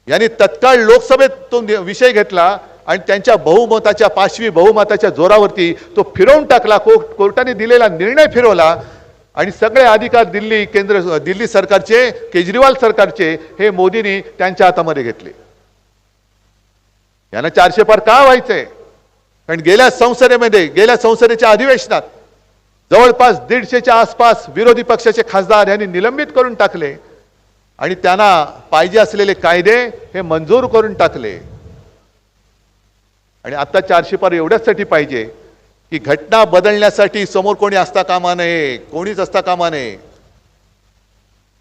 यांनी तत्काळ लोकसभेत तो विषय घेतला आणि त्यांच्या बहुमताच्या पाशवी बहुमताच्या जोरावरती तो फिरवून टाकला. कोर्टाने दिलेला निर्णय फिरवला आणि सगळे अधिकार दिल्ली सरकारचे, केजरीवाल सरकारचे हे मोदींनी त्यांच्या हातामध्ये घेतले. यांना 400 पार का व्हायचंय? कारण गेल्या संसदेच्या अधिवेशनात जवळपास 150च्या आसपास विरोधी पक्षाचे खासदार यांनी निलंबित करून टाकले आणि त्यांना पाहिजे असलेले कायदे हे मंजूर करून टाकले. आणि आता 400 पार एवढ्यासाठी पाहिजे की घटना बदलण्यासाठी समोर कोणी असता कामा नये, कोणीच असता कामा नये.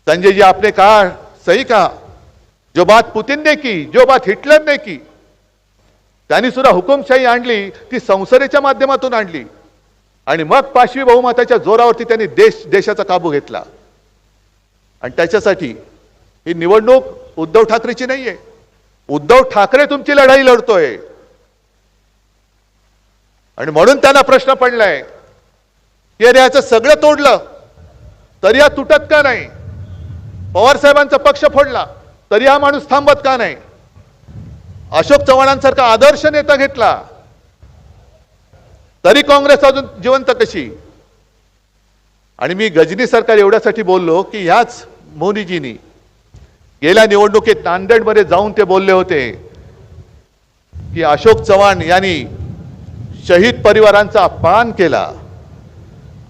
संजय जी, आपने कहा, सही कहा, जो बात पुतिन ने की, जो बात हिटलर ने की, त्यांनी सुद्धा हुकुमशाही आणली, ती संसदेच्या माध्यमातून आणली आणि मग पाशवी बहुमताच्या जोरावरती त्यांनी देशाचा काबू घेतला. आणि त्याच्यासाठी ही निवडणूक उद्धव ठाकरेची नाहीये. उद्धव ठाकरे तुमची लढाई लढतोय आणि म्हणून त्यांना प्रश्न पडलाय की अरे याचं सगळं तोडलं तरी हा तुटत का नाही? पवार साहेबांचा पक्ष फोडला तरी हा माणूस थांबत का नाही? अशोक चव्हाणांसारखा आदर्श नेता घेतला तरी काँग्रेस अजून जिवंत कशी? आणि मी गजनी सरकार एवढ्यासाठी बोललो की ह्याच मोदीजींनी गेल्या निवडणुकीत नांदेडमध्ये जाऊन ते बोलले होते की अशोक चव्हाण यांनी शहीद परिवारांचा अपमान केला.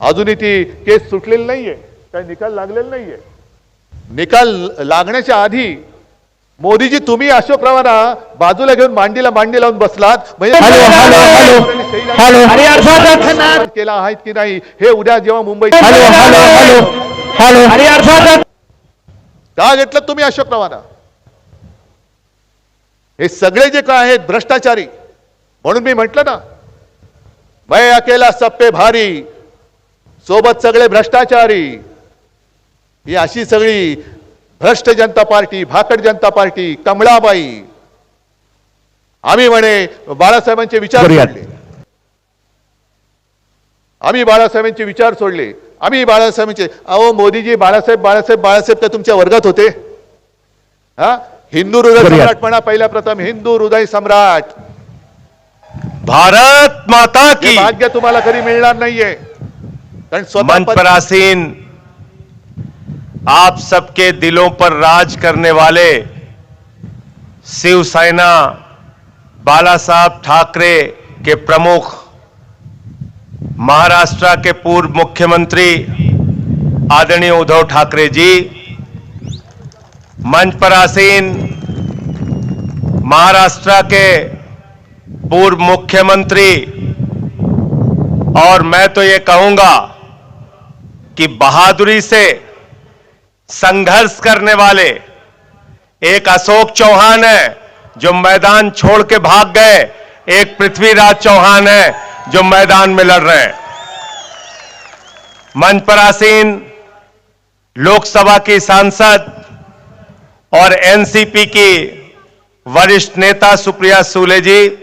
अजूनही ती केस सुटलेली नाहीये, काही निकाल लागलेला नाहीये. निकाल लागण्याच्या आधी मोदीजी तुम्ही अशोकरावांना बाजूला घेऊन मांडी लावून बसलात. म्हणजे केला आहेत की नाही हे उद्या जेव्हा मुंबईत का घेतलं तुम्ही अशोकरावांना? हे सगळे जे काय आहेत भ्रष्टाचारी. म्हणून मी म्हटलं ना, मैं अकेला सब पे भारी, सोबत सगळे भ्रष्टाचारी. ही अशी सगळी भ्रष्ट जनता पार्टी, भाकड जनता पार्टी, कमळाबाई. आम्ही म्हणे बाळासाहेबांचे विचार सोडले, आम्ही बाळासाहेबांचे विचार सोडले, आम्ही बाळासाहेबांचे. अहो मोदीजी, बाळासाहेब बाळासाहेब बाळासाहेब का तुमच्या वर्गात होते? हा, हिंदू हृदय सम्राट म्हणा पहिल्या प्रथम, हिंदू हृदय सम्राट. भारत माता की. भाग्य तुम्हाला कधी मिळणार नाहीये. कारण मंच पर आसीन आप सबके दिलों पर राज करने वाले शिवसेना बाला साहब ठाकरे के प्रमुख, महाराष्ट्र के पूर्व मुख्यमंत्री आदरणीय उद्धव ठाकरे जी, मंच पर आसीन महाराष्ट्र के पूर्व मुख्यमंत्री, और मैं तो ये कहूंगा कि बहादुरी से संघर्ष करने वाले एक अशोक चौहान है जो मैदान छोड़ के भाग गए, एक पृथ्वीराज चौहान है जो मैदान में लड़ रहे हैं. मंच पर आसीन लोकसभा की सांसद और एनसीपी की वरिष्ठ नेता सुप्रिया सुले जी,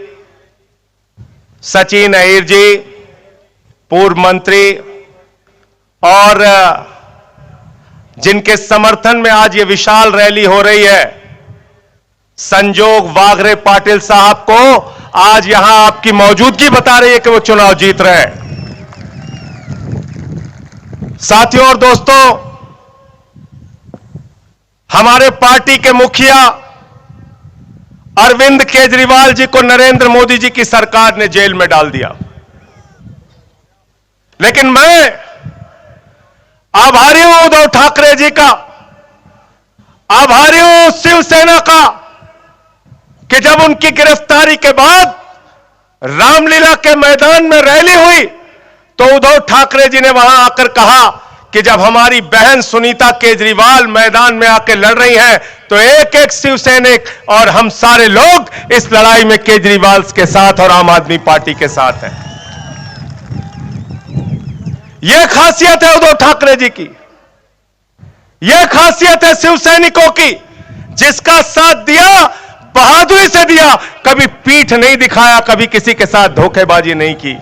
सचिन अहिर जी पूर्व मंत्री, और जिनके समर्थन में आज ये विशाल रैली हो रही है, संजोग वाघरे पाटिल साहब को आज यहां आपकी मौजूदगी बता रही है कि वो चुनाव जीत रहे हैं. साथियों और दोस्तों, हमारे पार्टी के मुखिया अरविंद केजरीवाल जी को नरेंद्र मोदी जी की सरकार ने जेल में डाल दिया. लेकिन मैं आभारी हूं उद्धव ठाकरे जी का, आभारी हूं शिवसेना का कि जब उनकी गिरफ्तारी के बाद रामलीला के मैदान में रैली हुई तो उद्धव ठाकरे जी ने वहां आकर कहा कि जब हमारी बहन सुनीता केजरीवाल मैदान में आकर लड़ रही हैं तो एक एक शिवसैनिक और हम सारे लोग इस लड़ाई में केजरीवाल के साथ और आम आदमी पार्टी के साथ हैं. यह खासियत है उद्धव ठाकरे जी की, यह खासियत है शिवसैनिकों की, जिसका साथ दिया बहादुरी से दिया, कभी पीठ नहीं दिखाया, कभी किसी के साथ धोखेबाजी नहीं की.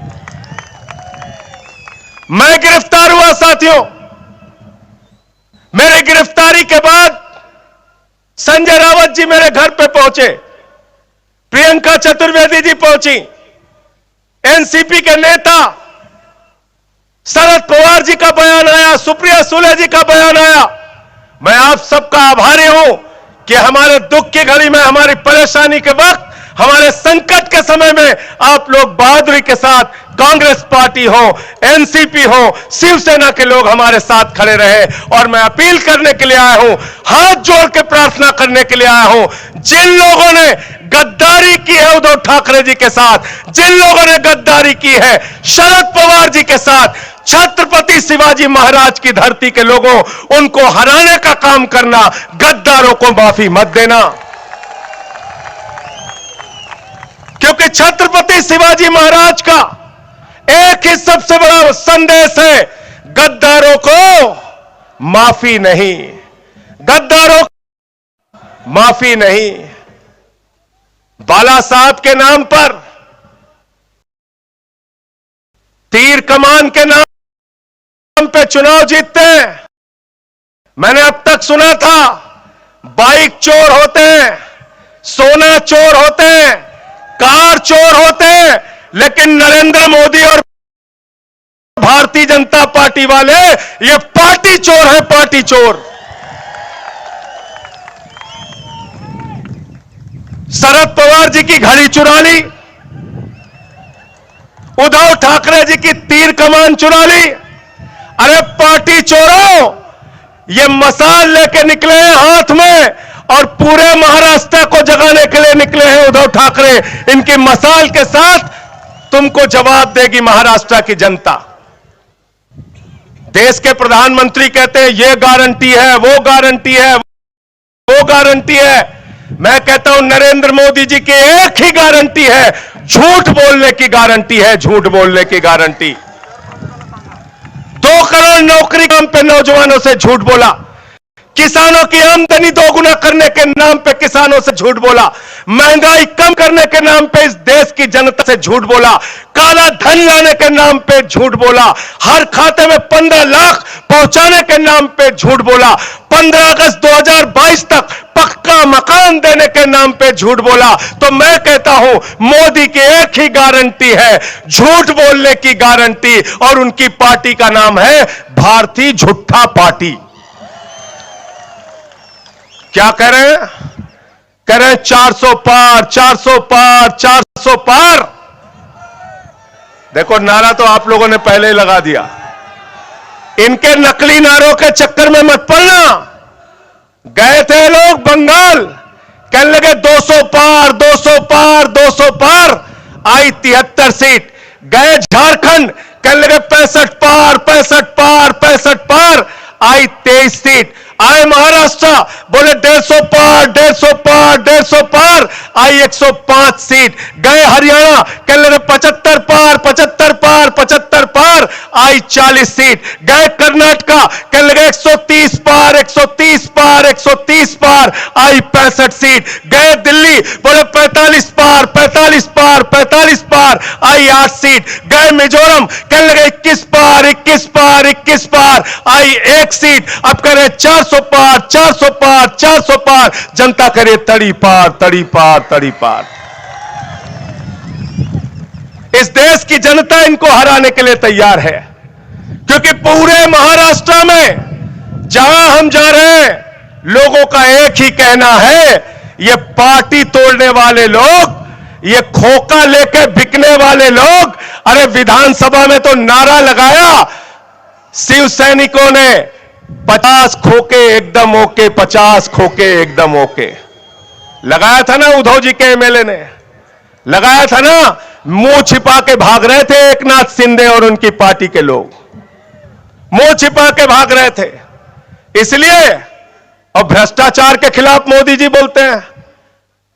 मैं गिरफ्तार हुआ साथियों, मेरे गिरफ्तारी के बाद संजय रावत जी मेरे घर पे पहुंचे, प्रियंका चतुर्वेदी जी पहुंची, एनसीपी के नेता शरद पवार जी का बयान आया, सुप्रिया सुले जी का बयान आया. मैं आप सबका आभारी हूं कि हमारे दुख की घड़ी में, हमारी परेशानी के वक्त, हमारे संकट के समय में आप लोग बहादुरी के साथ, कांग्रेस पार्टी हो, एनसीपी हो, शिवसेना के लोग हमारे साथ खड़े रहे. और मैं अपील करने के लिए आया हूं, हाथ जोड़ के प्रार्थना करने के लिए आया हूं, जिन लोगों ने गद्दारी की है उद्धव ठाकरे जी के साथ, जिन लोगों ने गद्दारी की है शरद पवार जी के साथ, छत्रपति शिवाजी महाराज की धरती के लोगों, उनको हराने का काम करना, गद्दारों को माफी मत देना। क्योंकि छत्रपति शिवाजी महाराज का एक ही सबसे बड़ा संदेश है, गद्दारों को माफी नहीं, गद्दारों को माफी नहीं। बाला साहब के नाम पर, तीर कमान के नाम पे चुनाव जीतते हैं। मैंने अब तक सुना था बाइक चोर होते हैं, सोना चोर होते हैं, कार चोर होते हैं, लेकिन नरेंद्र मोदी और भारतीय जनता पार्टी वाले ये पार्टी चोर है, पार्टी चोर। शरद पवार जी की घड़ी चुरा ली, उद्धव ठाकरे जी की तीर कमान चुरा ली। अरे पार्टी चोरों, ये मसाल लेके निकले हैं हाथ में और पूरे महाराष्ट्र को जगाने के लिए निकले हैं उद्धव ठाकरे। इनकी मसाल के साथ तुमको जवाब देगी महाराष्ट्र की जनता। देश के प्रधानमंत्री कहते हैं ये गारंटी है, वो गारंटी है, वो गारंटी है। मैं कहता हूं नरेंद्र मोदी जी की एक ही गारंटी है, झूठ बोलने की गारंटी है, झूठ बोलने की गारंटी। 2 करोड़ नौकरी काम पे नौजवानों से झूठ बोला, किसानों की आमदनी दोगुना करने के नाम पे किसानों से झूठ बोला, महंगाई कम करने के नाम पे इस देश की जनता से झूठ बोला, काला धन लाने के नाम पे झूठ बोला, हर खाते में 15 लाख पहुंचाने के नाम पे झूठ बोला, 15 अगस्त 2022 तक पक्का मकान देने के नाम पे झूठ बोला। तो मैं कहता हूं मोदी की एक ही गारंटी है, झूठ बोलने की गारंटी, और उनकी पार्टी का नाम है भारतीय झूठा पार्टी। क्या कह रहे हैं? कह रहे हैं 400 पार, 400 पार, 400 पार। देखो नारा तो आप लोगों ने पहले ही लगा दिया, इनके नकली नारों के चक्कर में मत पड़ना। गए थे लोग बंगाल, कहने लगे 200 पार, 200 पार, 200 पार, आई 73 सीट। गए झारखंड, कहने लगे 65 पार, 65 पार, 65 पार, आई 23 सीट। आए महाराष्ट्र, बोले 150 पार, 150 पार, 150 पार, आई 105 सीट। गए हरियाणा, कहने लगे 75 पार, 75 पार, 75 पार, आई 40 सीट। गए कर्नाटका, कहने लगे 130 पार, 130 पार, 130 पार, आई 65 सीट। गए दिल्ली, बोले 45 पार, 45 पार, 45 पार, आई 8 सीट। गए मिजोरम, कहने लगे 21 पार, 21 पार, 21 पार, आई 1 सीट। अब कह रहे 400 पार, 400 पार, 400 पार, जनता करे तड़ी पार, तड़ी पार, तड़ी पार। इस देश की जनता इनको हराने के लिए तैयार है, क्योंकि पूरे महाराष्ट्र में जहां हम जा रहे हैं, लोगों का एक ही कहना है, ये पार्टी तोड़ने वाले लोग, ये खोखा लेके बिकने वाले लोग। अरे विधानसभा में तो नारा लगाया शिव सैनिकों ने, 50 खोके एकदम ओके, 50 खोके एकदम ओके। लगाया था ना उद्धव जी के एमएलए ने, लगाया था ना। मुंह छिपा के भाग रहे थे एकनाथ शिंदे और उनकी पार्टी के लोग, मुंह छिपा के भाग रहे थे। इसलिए अब भ्रष्टाचार के खिलाफ मोदी जी बोलते हैं।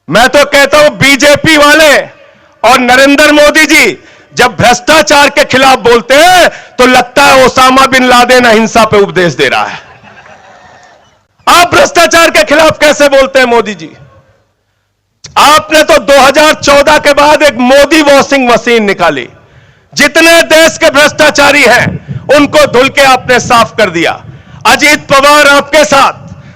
मैं तो कहता हूं बीजेपी वाले और नरेंद्र मोदी जी जब भ्रष्टाचार के खिलाफ बोलते हैं तो लगता है ओसामा बिन लादेन अहिंसा पे उपदेश दे रहा है। आप भ्रष्टाचार के खिलाफ कैसे बोलते हैं मोदी जी? आपने तो 2014 के बाद एक मोदी वॉशिंग मशीन निकाली, जितने देश के भ्रष्टाचारी हैं उनको धुल के आपने साफ कर दिया। अजीत पवार आपके साथ,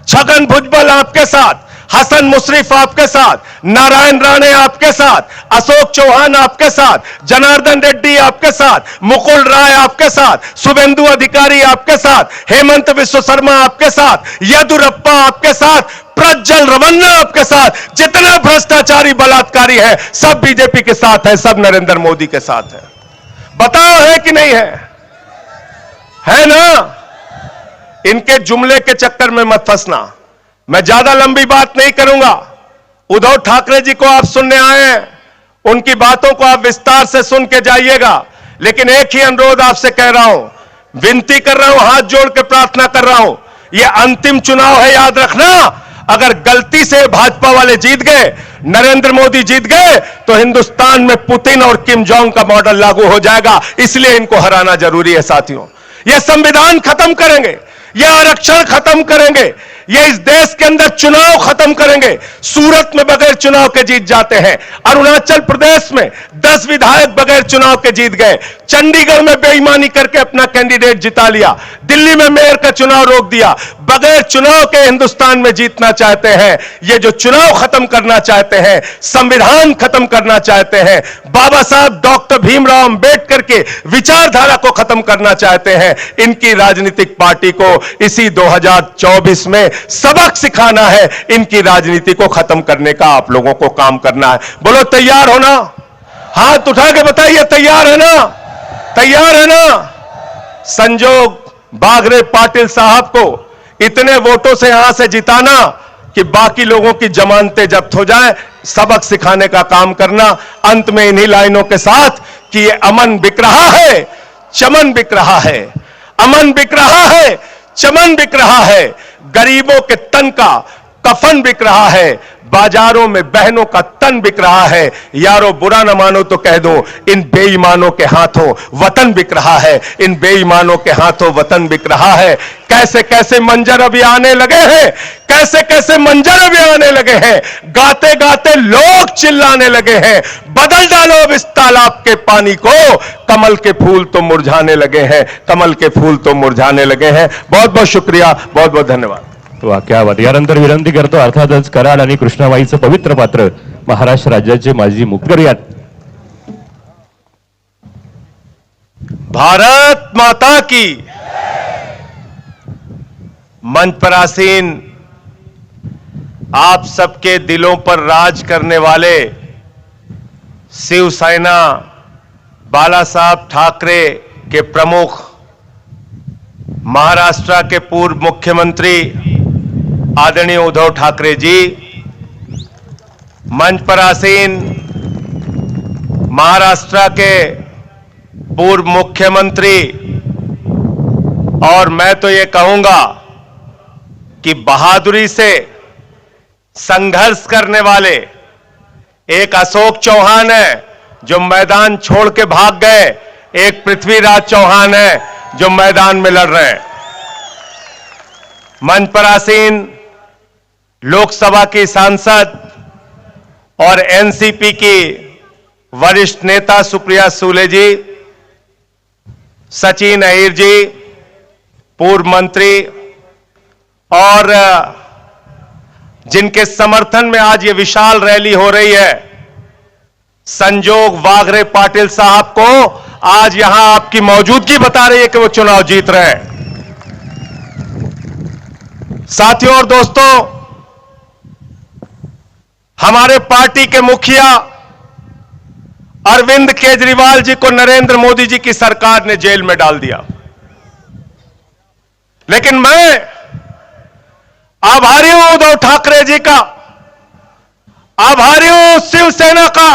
छगन भुजबल आपके साथ, हसन मुशर्रफ आपके साथ, नारायण राणे आपके साथ, अशोक चौहान आपके साथ, जनार्दन रेड्डी आपके साथ, मुकुल राय आपके साथ, शुभेंदु अधिकारी आपके साथ, हेमंत विश्व शर्मा आपके साथ, येदुरप्पा आपके साथ, प्रज्वल रवन्ना आपके साथ। जितना भ्रष्टाचारी बलात्कारी है सब बीजेपी के साथ है, सब नरेंद्र मोदी के साथ है। बताओ है कि नहीं है? है ना? इनके जुमले के चक्कर में मत फंसना। मैं ज्यादा लंबी बात नहीं करूंगा। उद्धव ठाकरे जी को आप सुनने आए हैं, उनकी बातों को आप विस्तार से सुन के जाइएगा। लेकिन एक ही अनुरोध आपसे कह रहा हूं विनती कर रहा हूं, हाथ जोड़ के प्रार्थना कर रहा हूं, यह अंतिम चुनाव है, याद रखना। अगर गलती से भाजपा वाले जीत गए, नरेंद्र मोदी जीत गए, तो हिंदुस्तान में पुतिन और किम जोंग का मॉडल लागू हो जाएगा। इसलिए इनको हराना जरूरी है साथियों। यह संविधान खत्म करेंगे, यह आरक्षण खत्म करेंगे, ये इस देश के अंदर चुनाव खत्म करेंगे। सूरत में बगैर चुनाव के जीत जाते हैं, अरुणाचल प्रदेश में 10 विधायक बगैर चुनाव के जीत गए, चंडीगढ़ में बेईमानी करके अपना कैंडिडेट जिता लिया, दिल्ली में मेयर का चुनाव रोक दिया। बगैर चुनाव के हिंदुस्तान में जीतना चाहते हैं। ये जो चुनाव खत्म करना चाहते हैं, संविधान खत्म करना चाहते हैं, बाबा साहब डॉक्टर भीमराव अंबेडकर के विचारधारा को खत्म करना चाहते हैं, इनकी राजनीतिक पार्टी को इसी 2024 में सबक सिखाना है। इनकी राजनीति को खत्म करने का आप लोगों को काम करना है। बोलो तैयार हो ना? हाथ उठा के बताइए तैयार है ना? तैयार है ना? संजोग बागरे पाटिल साहब को इतने वोटों से यहां से जिताना कि बाकी लोगों की जमानतें जब्त हो जाए, सबक सिखाने का काम करना। अंत में इन्हीं लाइनों के साथ कि ये अमन बिक रहा है, चमन बिक रहा है, अमन बिक रहा है, चमन बिक रहा है, गरीबों के तन का कफन बिक रहा है, बाजारों में बहनों का तन बिक रहा है। यारो बुरा न मानो तो कह दो, इन बेईमानों के हाथों वतन बिक रहा है, इन बेईमानों के हाथों वतन बिक रहा है। कैसे कैसे मंजर अभी आने लगे हैं, कैसे कैसे मंजर अभी आने लगे हैं, गाते गाते लोग चिल्लाने लगे हैं, बदल डालो अब इस तालाब के पानी को, कमल के फूल तो मुरझाने लगे हैं, कमल के फूल तो मुरझाने लगे हैं। बहुत बहुत शुक्रिया, बहुत बहुत धन्यवाद। वा क्या बात. यानंतर विनंती करतो अर्थातच कराड आणि कृष्णाबाईचं पवित्र पात्र महाराष्ट्र राज्याचे माजी मुख्यमंत्री भारत माता की। मंच पर आसीन आप सबके दिलों पर राज करने वाले शिवसेना बाला साहब ठाकरे के प्रमुख, महाराष्ट्र के पूर्व मुख्यमंत्री आदरणीय उद्धव ठाकरे जी, मंच पर आसीन महाराष्ट्र के पूर्व मुख्यमंत्री, और मैं तो ये कहूंगा कि बहादुरी से संघर्ष करने वाले एक अशोक चौहान है जो मैदान छोड़ के भाग गए, एक पृथ्वीराज चौहान है जो मैदान में लड़ रहे हैं। मंच पर आसीन लोकसभा की सांसद और एनसीपी की वरिष्ठ नेता सुप्रिया सुले जी, सचिन अहिर जी पूर्व मंत्री, और जिनके समर्थन में आज ये विशाल रैली हो रही है, संजोग बागरे पाटिल साहब को आज यहां आपकी मौजूदगी बता रही है कि वो चुनाव जीत रहे हैं। साथियों और दोस्तों, हमारे पार्टी के मुखिया अरविंद केजरीवाल जी को नरेंद्र मोदी जी की सरकार ने जेल में डाल दिया, लेकिन मैं आभारी हूं उद्धव ठाकरे जी का, आभारी हूं शिवसेना का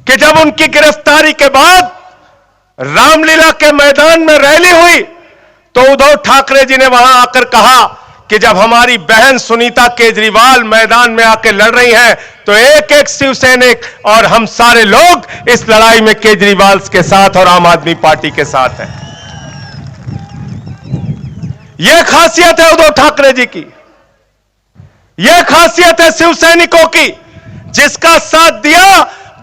कि जब उनकी गिरफ्तारी के बाद रामलीला के मैदान में रैली हुई तो उद्धव ठाकरे जी ने वहां आकर कहा कि जब हमारी बहन सुनीता केजरीवाल मैदान में आकर लड़ रही हैं तो एक एक शिवसैनिक और हम सारे लोग इस लड़ाई में केजरीवाल के साथ और आम आदमी पार्टी के साथ हैं। यह खासियत है उद्धव ठाकरे जी की, यह खासियत है शिवसैनिकों की, जिसका साथ दिया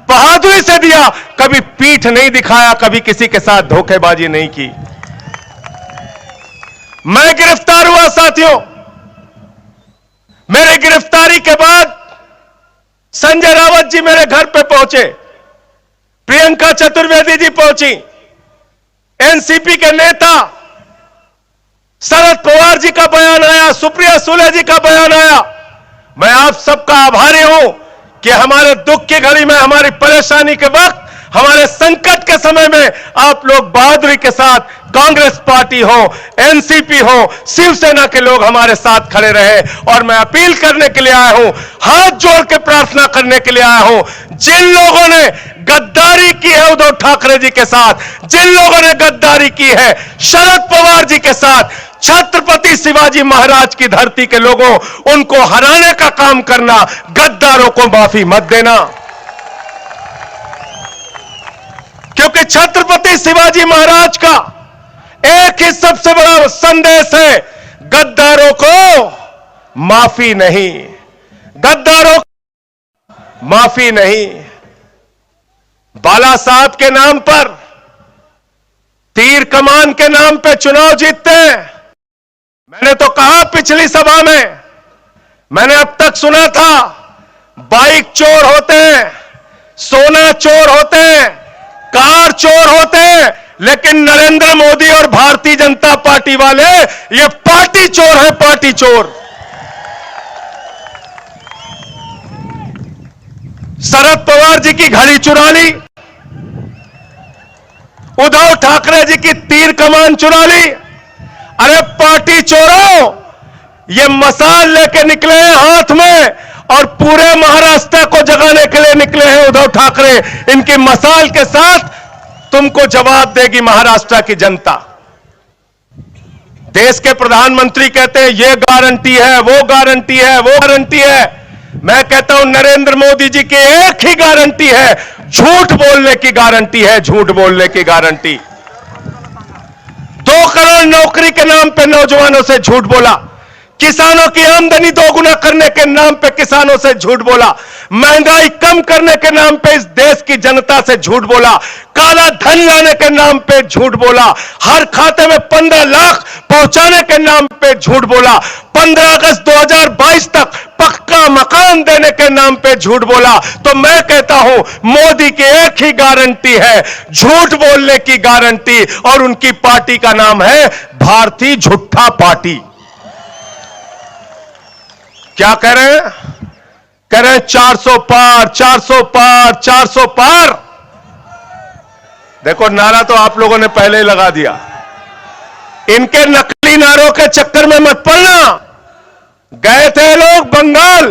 बहादुरी से दिया, कभी पीठ नहीं दिखाया, कभी किसी के साथ धोखेबाजी नहीं की। मैं गिरफ्तार हुआ साथियों, मेरे गिरफ्तारी के बाद संजय रावत जी मेरे घर पे पहुंचे, प्रियंका चतुर्वेदी जी पहुंची, एनसीपी के नेता शरद पवार जी का बयान आया, सुप्रिया सुले जी का बयान आया। मैं आप सबका आभारी हूं कि हमारे दुख की घड़ी में, हमारी परेशानी के वक्त हमारे संकट के समय में आप लोग बहादुरी के साथ कांग्रेस पार्टी हो, एनसीपी हो, शिवसेना के लोग हमारे साथ खड़े रहे। और मैं अपील करने के लिए आया हूं, हाथ जोड़ के प्रार्थना करने के लिए आया हूं, जिन लोगों ने गद्दारी की है उद्धव ठाकरे जी के साथ, जिन लोगों ने गद्दारी की है शरद पवार जी के साथ, छत्रपति शिवाजी महाराज की धरती के लोगों, उनको हराने का काम करना, गद्दारों को माफी मत देना। क्योंकि छत्रपति शिवाजी महाराज का एक ही सबसे बड़ा संदेश है, गद्दारों को माफी नहीं, गद्दारों को माफी नहीं। बाला साहब के नाम पर, तीर कमान के नाम पे चुनाव जीतते हैं। मैंने तो कहा पिछली सभा में, मैंने अब तक सुना था बाइक चोर होते हैं, सोना चोर होते हैं, कार चोर होते हैं, लेकिन नरेंद्र मोदी और भारतीय जनता पार्टी वाले ये पार्टी चोर है, पार्टी चोर। शरद पवार जी की घड़ी चुरा ली, उद्धव ठाकरे जी की तीर कमान चुरा ली। अरे पार्टी चोरों, ये मसाल लेके निकले हैं हाथ में और पूरे महाराष्ट्र को जगाने के लिए निकले हैं उद्धव ठाकरे। इनकी मसाल के साथ तुमको जवाब देगी महाराष्ट्र की जनता। देश के प्रधानमंत्री कहते हैं ये गारंटी है, वो गारंटी है, वो गारंटी है। मैं कहता हूं नरेंद्र मोदी जी की एक ही गारंटी है, झूठ बोलने की गारंटी है, झूठ बोलने की गारंटी। 2 करोड़ नौकरी के नाम पे नौजवानों से झूठ बोला, किसानों की आमदनी दोगुना करने के नाम पे किसानों से झूठ बोला, महंगाई कम करने के नाम पे इस देश की जनता से झूठ बोला, काला धन लाने के नाम पे झूठ बोला, हर खाते में 15 लाख पहुंचाने के नाम पे झूठ बोला, 15 अगस्त 2022 तक पक्का मकान देने के नाम पे झूठ बोला। तो मैं कहता हूं मोदी की एक ही गारंटी है, झूठ बोलने की गारंटी, और उनकी पार्टी का नाम है भारतीय झूठा पार्टी। क्या कह रहे हैं? कह रहे हैं 400 पार, 400 पार, 400 पार। देखो नारा तो आप लोगों ने पहले ही लगा दिया, इनके नकली नारों के चक्कर में मत पड़ना। गए थे लोग बंगाल,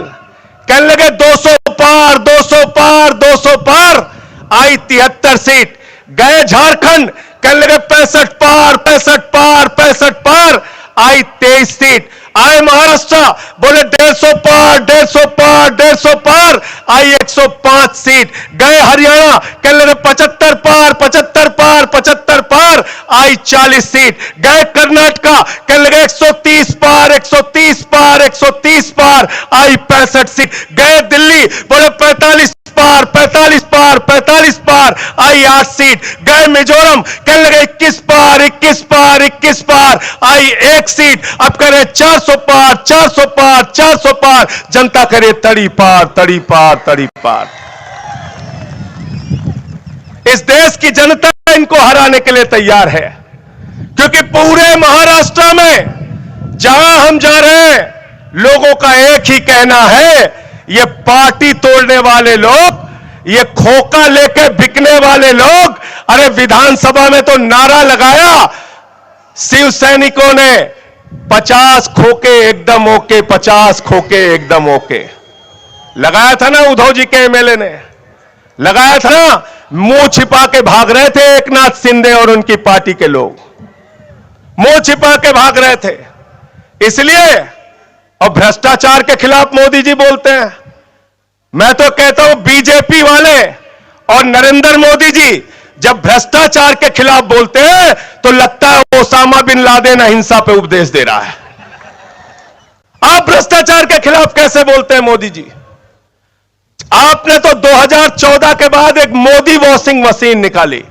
कहने लगे 200 पार, 200 पार, 200 पार, आई 73 सीट। गए झारखंड, कहने लगे 65 पार, 65 पार, 65 पार, आई 23 सीट। आए महाराष्ट्र, बोले 150 पार, 150 पार, 150 पार, आई 105 सीट। गए हरियाणा, कहने लगे 75 पार, 75 पार, 75 पार, आई 40 सीट। गए कर्नाटका, कहने लगे 130 पार, 130 पार, 130 पार, आई 65 सीट। गए दिल्ली, बोले 45 पार, 45 पार, 45 पार, आई 8 सीट। गए मिजोरम, कहने लगे 21 पार, 21 पार, 21 पार, आई 1 सीट। अब कह रहे 400 पार, 400 पार, 400 पार, जनता करे तड़ी पार, तड़ी पार, तड़ी पार। इस देश की जनता इनको हराने के लिए तैयार है, क्योंकि पूरे महाराष्ट्र में जहां हम जा रहे हैं, लोगों का एक ही कहना है, ये पार्टी तोड़ने वाले लोग, ये खोखा लेके बिकने वाले लोग। अरे विधानसभा में तो नारा लगाया शिव सैनिकों ने, 50 खोके एकदम ओके, 50 खोके एकदम ओके। लगाया था ना उद्धव जी के एमएलए ने, लगाया था ना। मुंह छिपा के भाग रहे थे एकनाथ शिंदे और उनकी पार्टी के लोग, मुंह छिपा के भाग रहे थे। इसलिए और भ्रष्टाचार के खिलाफ मोदी जी बोलते हैं। मैं तो कहता हूं बीजेपी वाले और नरेंद्र मोदी जी जब भ्रष्टाचार के खिलाफ बोलते हैं तो लगता है ओसामा बिन लादेन अहिंसा पे उपदेश दे रहा है। आप भ्रष्टाचार के खिलाफ कैसे बोलते हैं मोदी जी? आपने तो 2014 के बाद एक मोदी वॉशिंग मशीन निकाली,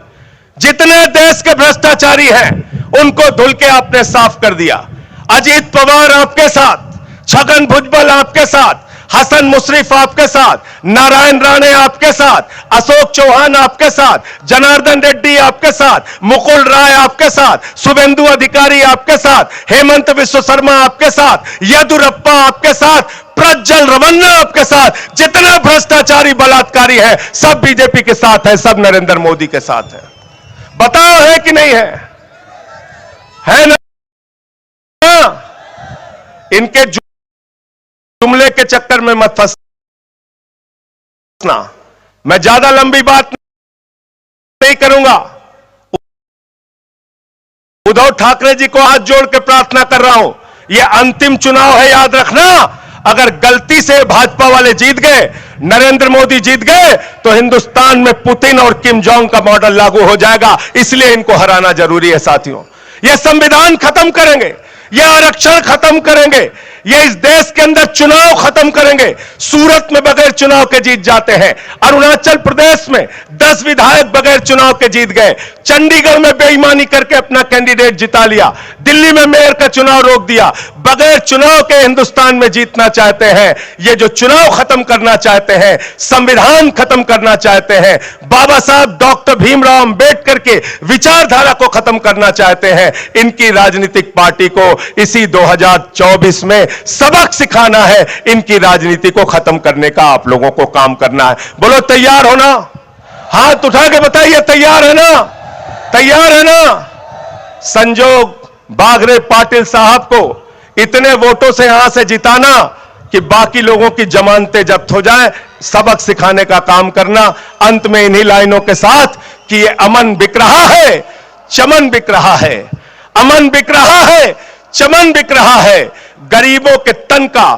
जितने देश के भ्रष्टाचारी हैं उनको धुल के आपने साफ कर दिया। अजीत पवार आपके साथ, छगन भुजबल आपके साथ, हसन मुशर्रफ आपके साथ, नारायण राणे आपके साथ, अशोक चौहान आपके साथ, जनार्दन रेड्डी आपके साथ, मुकुल राय आपके साथ, शुभेंदु अधिकारी आपके साथ, हेमंत विश्व शर्मा आपके साथ, येदुरप्पा आपके साथ, प्रज्वल रमन्ना आपके साथ, जितना भ्रष्टाचारी बलात्कारी है सब बीजेपी के साथ है, सब नरेंद्र मोदी के साथ है। बताओ है कि नहीं है ना? इनके जुमले के चक्कर में मत फंसना। मैं ज्यादा लंबी बात नहीं करूंगा। उद्धव ठाकरे जी को हाथ जोड़ के प्रार्थना कर रहा हूं, यह अंतिम चुनाव है, याद रखना। अगर गलती से भाजपा वाले जीत गए, नरेंद्र मोदी जीत गए, तो हिंदुस्तान में पुतिन और किम जोंग का मॉडल लागू हो जाएगा। इसलिए इनको हराना जरूरी है साथियों। यह संविधान खत्म करेंगे, यह आरक्षण खत्म करेंगे, ये इस देश के अंदर चुनाव खत्म करेंगे। सूरत में बगैर चुनाव के जीत जाते हैं, अरुणाचल प्रदेश में 10 विधायक बगैर चुनाव के जीत गए, चंडीगढ़ में बेईमानी करके अपना कैंडिडेट जिता लिया, दिल्ली में मेयर का चुनाव रोक दिया। बगैर चुनाव के हिंदुस्तान में जीतना चाहते हैं। ये जो चुनाव खत्म करना चाहते हैं, संविधान खत्म करना चाहते हैं, बाबा साहब डॉक्टर भीमराव अंबेडकर के विचारधारा को खत्म करना चाहते हैं, इनकी राजनीतिक पार्टी को इसी 2024 में सबक सिखाना है। इनकी राजनीति को खत्म करने का आप लोगों को काम करना है। बोलो तैयार हो ना? हाथ उठा के बताइए, तैयार है ना? तैयार है ना? संजोग बागरे पाटिल साहब को इतने वोटों से यहां से जिताना कि बाकी लोगों की जमानतें जब्त हो जाए, सबक सिखाने का काम करना। अंत में इन्हीं लाइनों के साथ कि ये अमन बिक रहा है, चमन बिक रहा है, अमन बिक रहा है, चमन बिक रहा है, गरीबों के तन का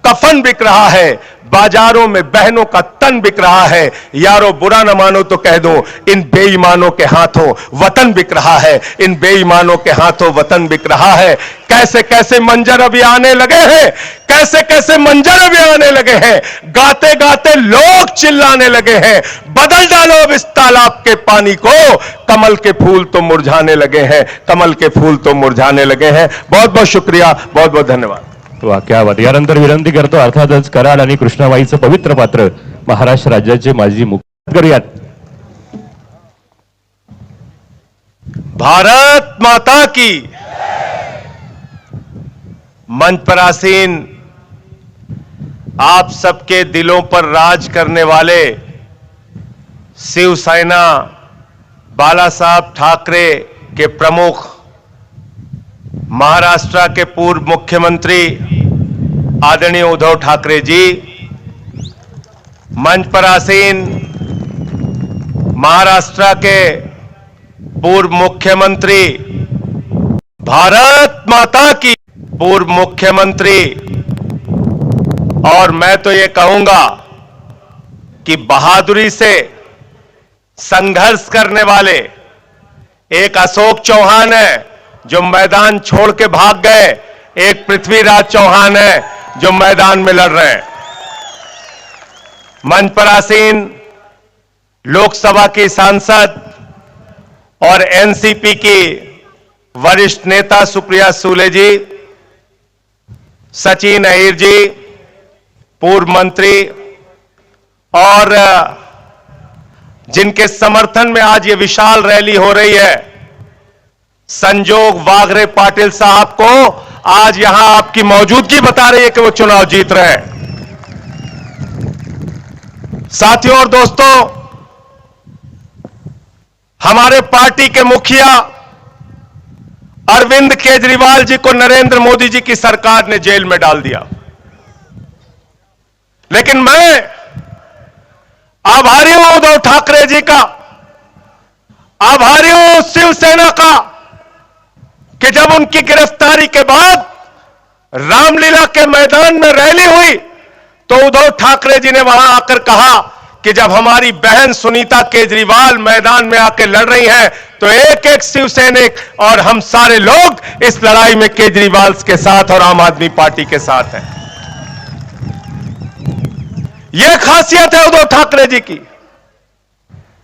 कफन बिक रहा है, बाजारों में बहनों का तन बिक रहा है। यारो बुरा न मानो तो कह दो, इन बेईमानों के हाथों वतन बिक रहा है, इन बेईमानों के हाथों वतन बिक रहा है। कैसे कैसे मंजर अभी आने लगे हैं, कैसे कैसे मंजर अभी आने लगे हैं, गाते गाते लोग चिल्लाने लगे हैं, बदल डालो अब इस तालाब के पानी को, कमल के फूल तो मुरझाने लगे हैं, कमल के फूल तो मुरझाने लगे हैं। बहुत बहुत शुक्रिया, बहुत बहुत धन्यवाद। वा क्या बात. यानंतर विनंती करतो अर्थातच कराड आणि कृष्णाबाईचं पवित्र पात्र महाराष्ट्र राज्याचे माजी मुख्यमंत्री करूयात. भारत माता की. मंच पर आसीन आप सबके दिलों पर राज करने वाले शिवसेना बाला साहब ठाकरे के प्रमुख, महाराष्ट्र के पूर्व मुख्यमंत्री आदरणीय उद्धव ठाकरे जी, मंच पर आसीन महाराष्ट्र के पूर्व मुख्यमंत्री, भारत माता की पूर्व मुख्यमंत्री, और मैं तो ये कहूंगा कि बहादुरी से संघर्ष करने वाले एक अशोक चौहान है जो मैदान छोड़ के भाग गए, एक पृथ्वीराज चौहान है जो मैदान में लड़ रहे हैं. मंच पर आसीन लोकसभा की सांसद और एनसीपी की वरिष्ठ नेता सुप्रिया सुले जी, सचिन अहिर जी पूर्व मंत्री, और जिनके समर्थन में आज ये विशाल रैली हो रही है, संजोग वागरे पाटिल साहब को आज यहां आपकी मौजूदगी बता रही है कि वो चुनाव जीत रहे हैं. साथियों और दोस्तों, हमारे पार्टी के मुखिया अरविंद केजरीवाल जी को नरेंद्र मोदी जी की सरकार ने जेल में डाल दिया, लेकिन मैं आभारी हूं उद्धव ठाकरे जी का, आभारी हूं शिवसेना का कि जब उनकी गिरफ्तारी के बाद रामलीला के मैदान में रैली हुई तो उद्धव ठाकरे जी ने वहां आकर कहा कि जब हमारी बहन सुनीता केजरीवाल मैदान में आकर लड़ रही हैं तो एक एक शिवसैनिक और हम सारे लोग इस लड़ाई में केजरीवाल के साथ और आम आदमी पार्टी के साथ हैं. यह खासियत है उद्धव ठाकरे जी की,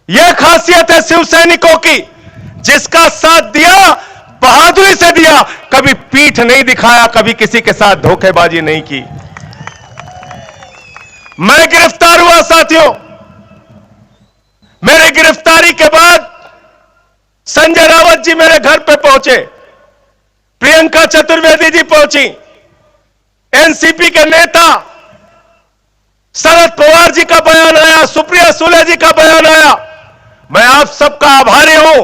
यह खासियत है शिवसैनिकों की, जिसका साथ दिया बहादुरी से दिया, कभी पीठ नहीं दिखाया, कभी किसी के साथ धोखेबाजी नहीं की. मैं गिरफ्तार हुआ साथियों। मेरी गिरफ्तारी के बाद संजय रावत जी मेरे घर पे पहुंचे, प्रियंका चतुर्वेदी जी पहुंची, एनसीपी के नेता शरद पवार जी का बयान आया, सुप्रिया सुले जी का बयान आया। मैं आप सबका आभारी हूं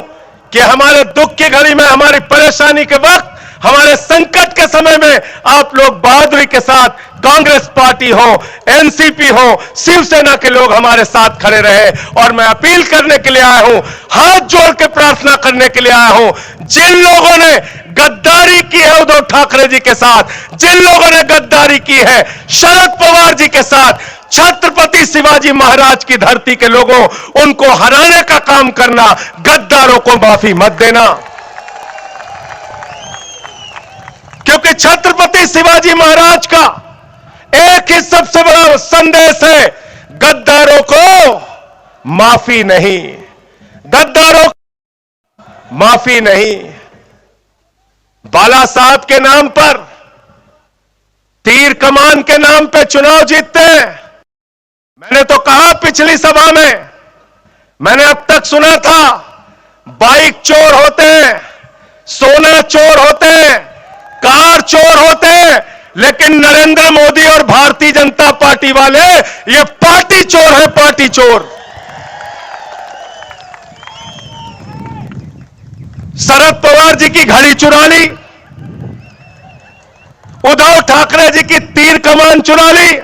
कि हमारे दुख की घड़ी में, हमारी परेशानी के वक्त, हमारे संकट के समय में आप लोग बहादुरी के साथ, कांग्रेस पार्टी हो, एनसीपी हो, शिवसेना के लोग हमारे साथ खड़े रहे। और मैं अपील करने के लिए आया हूं, हाथ जोड़ के प्रार्थना करने के लिए आया हूं, जिन लोगों ने गद्दारी की है उद्धव ठाकरे जी के साथ, जिन लोगों ने गद्दारी की है शरद पवार जी के साथ, छत्रपति शिवाजी महाराज की धरती के लोगों, उनको हराने का काम करना, गद्दारों को माफी मत देना। क्योंकि छत्रपति शिवाजी महाराज का एक ही सबसे बड़ा संदेश है, गद्दारों को माफी नहीं, गद्दारों को माफी नहीं। बाला साहब के नाम पर, तीर कमान के नाम पे चुनाव जीतते हैं। मैंने तो कहा पिछली सभा में, मैंने अब तक सुना था बाइक चोर होते हैं, सोना चोर होते हैं, कार चोर होते हैं, लेकिन नरेंद्र मोदी और भारतीय जनता पार्टी वाले ये पार्टी चोर है, पार्टी चोर। शरद पवार जी की घड़ी चुरा ली, उद्धव ठाकरे जी की तीर कमान चुरा ली।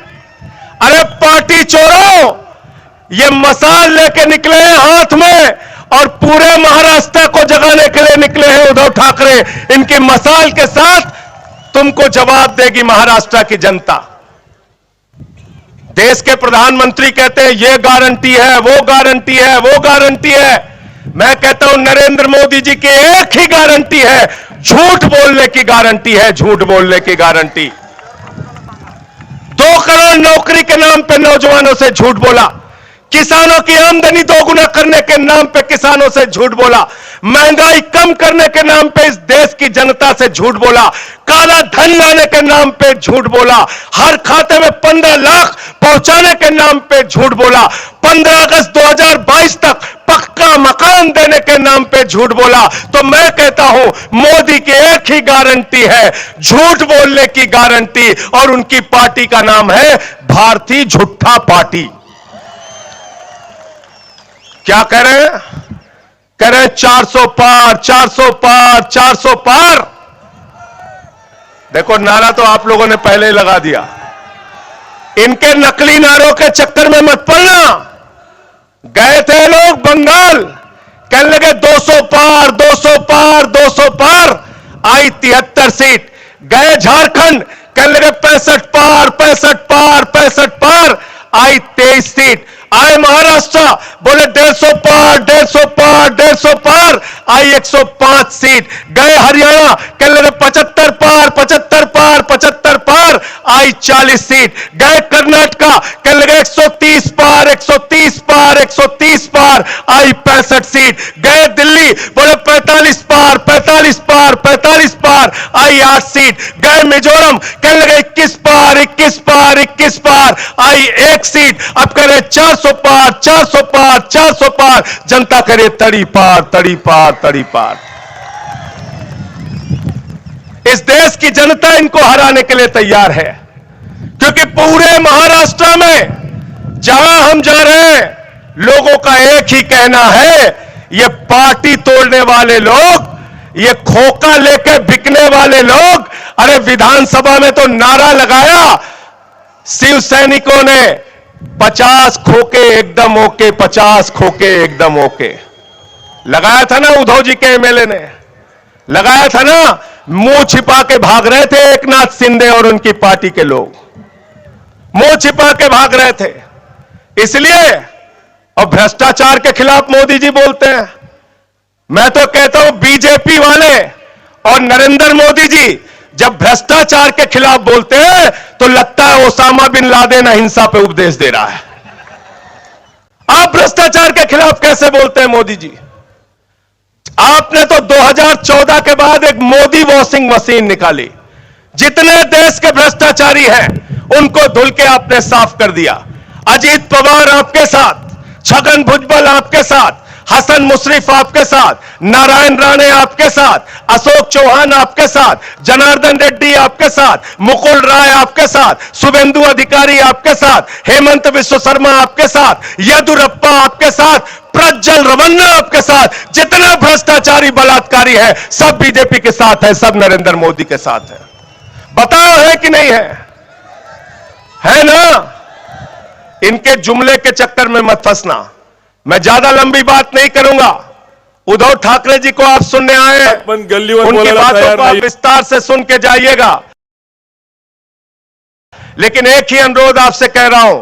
अरे पार्टी चोरों, ये मसाल लेके निकले हैं हाथ में और पूरे महाराष्ट्र को जगाने के लिए निकले हैं उद्धव ठाकरे। इनकी मसाल के साथ तुमको जवाब देगी महाराष्ट्र की जनता। देश के प्रधानमंत्री कहते हैं ये गारंटी है, वो गारंटी है, वो गारंटी है। मैं कहता हूं नरेंद्र मोदी जी की एक ही गारंटी है, झूठ बोलने की गारंटी है, झूठ बोलने की गारंटी। 2 करोड़ नौकरी के नाम पे नौजवानों से झूठ बोला, किसानों की आमदनी दोगुना करने के नाम पे किसानों से झूठ बोला, महंगाई कम करने के नाम पे इस देश की जनता से झूठ बोला, काला धन लाने के नाम पे झूठ बोला, हर खाते में 15 लाख पहुंचाने के नाम पे झूठ बोला, 15 अगस्त 2022 तक पक्का मकान देने के नाम पे झूठ बोला। तो मैं कहता हूं मोदी की एक ही गारंटी है, झूठ बोलने की गारंटी, और उनकी पार्टी का नाम है भारतीय झूठा पार्टी। क्या कह रहे हैं? कह रहे हैं 400 पार, 400 पार, 400 पार। देखो नारा तो आप लोगों ने पहले ही लगा दिया, इनके नकली नारों के चक्कर में मत पड़ना। गए थे लोग बंगाल, कहने लगे 200 पार, 200 पार, 200 पार, आई 73 सीट। गए झारखंड, कहने लगे 65 पार, 65 पार, 65 पार, आई 23 सीट। आए महाराष्ट्र, बोले 150 पार, 150 पार, 150 पार, आई 105 सीट। गए हरियाणा, कहने लगे 75 पार, 75 पार, 75 पार, आई 40 सीट। गए कर्नाटका, कहने लगे 130 पार, 130 पार, 130 पार, आई 65 सीट। गए दिल्ली, बोले 45 पार, 45 पार, 45 पार, आई 8 सीट। गए मिजोरम, कहने लगे 21 पार, 21 पार, 21 पार, आई 1 सीट। अब कह रहे 400 पार, 400 पार, 400 पार, जनता करे तड़ी पार, तड़ी पार, तड़ी पार। इस देश की जनता इनको हराने के लिए तैयार है, क्योंकि पूरे महाराष्ट्र में जहां हम जा रहे हैं, लोगों का एक ही कहना है, ये पार्टी तोड़ने वाले लोग, ये खोखा लेके बिकने वाले लोग। अरे विधानसभा में तो नारा लगाया शिव सैनिकों ने, 50 खोके एकदम ओके, 50 खोके एकदम ओके। लगाया था ना उद्धव जी के एमएलए ने, लगाया था ना। मुंह छिपा के भाग रहे थे एकनाथ शिंदे और उनकी पार्टी के लोग, मुंह छिपा के भाग रहे थे। इसलिए अब भ्रष्टाचार के खिलाफ मोदी जी बोलते हैं। मैं तो कहता हूं बीजेपी वाले और नरेंद्र मोदी जी जब भ्रष्टाचार के खिलाफ बोलते हैं तो लगता है ओसामा बिन लादेन अहिंसा पे उपदेश दे रहा है। आप भ्रष्टाचार के खिलाफ कैसे बोलते हैं मोदी जी? आपने तो 2014 के बाद एक मोदी वॉशिंग मशीन निकाली, जितने देश के भ्रष्टाचारी हैं उनको धुल के आपने साफ कर दिया। अजीत पवार आपके साथ, छगन भुजबल आपके साथ, हसन मुशर्रफ आपके साथ, नारायण राणे आपके साथ, अशोक चौहान आपके साथ, जनार्दन रेड्डी आपके साथ, मुकुल राय आपके साथ, शुभेंदु अधिकारी आपके साथ, हेमंत विश्व शर्मा आपके साथ, येदुरप्पा आपके साथ, प्रज्वल रमन्ना आपके साथ, जितना भ्रष्टाचारी बलात्कारी है सब बीजेपी के साथ है, सब नरेंद्र मोदी के साथ है। बताओ है कि नहीं है ना? इनके जुमले के चक्कर में मत फंसना। मैं ज्यादा लंबी बात नहीं करूंगा। उद्धव ठाकरे जी को आप सुनने आए हैं, उनकी बातों को आप विस्तार से सुन के जाइएगा। लेकिन एक ही अनुरोध आपसे कह रहा हूं,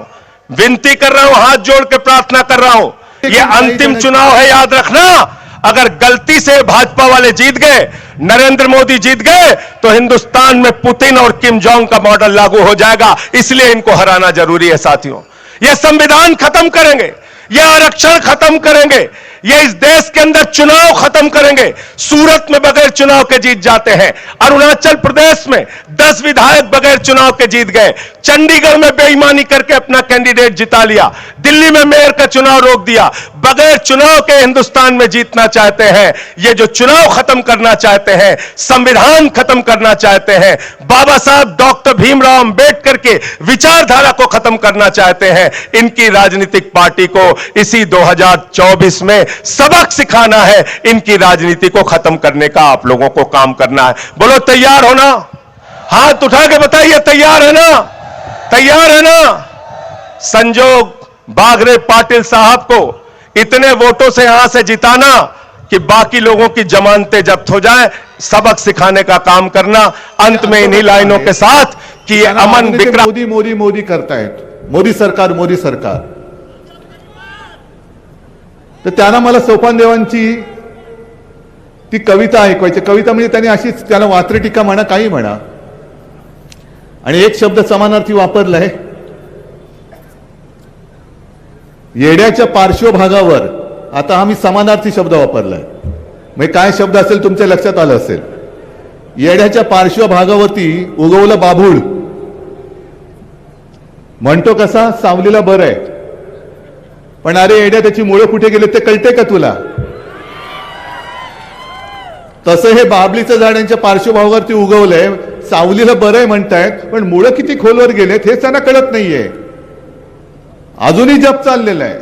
विनती कर रहा हूं, हाथ जोड़ के प्रार्थना कर रहा हूं, यह अंतिम चुनाव है, याद रखना। अगर गलती से भाजपा वाले जीत गए, नरेंद्र मोदी जीत गए, तो हिंदुस्तान में पुतिन और किम जोंग का मॉडल लागू हो जाएगा। इसलिए इनको हराना जरूरी है साथियों। यह संविधान खत्म करेंगे, यह आरक्षण खत्म करेंगे, ये इस देश के अंदर चुनाव खत्म करेंगे। सूरत में बगैर चुनाव के जीत जाते हैं, अरुणाचल प्रदेश में 10 विधायक बगैर चुनाव के जीत गए, चंडीगढ़ में बेईमानी करके अपना कैंडिडेट जिता लिया, दिल्ली में मेयर का चुनाव रोक दिया। बगैर चुनाव के हिंदुस्तान में जीतना चाहते हैं। ये जो चुनाव खत्म करना चाहते हैं, संविधान खत्म करना चाहते हैं, बाबा साहब डॉक्टर भीमराव अंबेडकर के विचारधारा को खत्म करना चाहते हैं, इनकी राजनीतिक पार्टी को इसी 2024 में सबक सिखाना है। इनकी राजनीति को खत्म करने का आप लोगों को काम करना है। बोलो तैयार हो ना? हाथ उठा के बताइए, तैयार है ना? तैयार है ना? संजोग बागरे पाटिल साहब को इतने वोटों से यहां से जिताना कि बाकी लोगों की जमानतें जब्त हो जाए, सबक सिखाने का काम करना। अंत में इन्हीं लाइनों के साथ कि ये अमन विक्रांत मोदी मोदी मोदी करतायत, मोदी सरकार मोदी सरकार, तर त्यांना मला सोपान देवांची ती कविता ऐकवायची. कविता म्हणजे त्यांनी अशीच, त्याला वात्र टीका म्हणा, काही म्हणा, आणि एक शब्द समानार्थी वापरलाय, येड्याच्या पार्श्वभागावर. आता आम्ही समानार्थी शब्द वापरलाय, म्हणजे काय शब्द असेल तुमच्या लक्षात आलं असेल. येड्याच्या पार्श्वभागावरती उगवलं बाभूळ, म्हणतो कसा, सावलीला बरं आहे, पण अरे येड्या त्याची मुळे कुठे गेले ते कळते का तुला? तसं हे बाबलीचं झाड यांच्या पार्श्वभागावरती उगवलंय, सावलीला बरं आहे म्हणतायत, पण मुळे किती खोलवर गेलेत हेच त्यांना कळत नाहीये. अजूनही जप चाललेला आहे.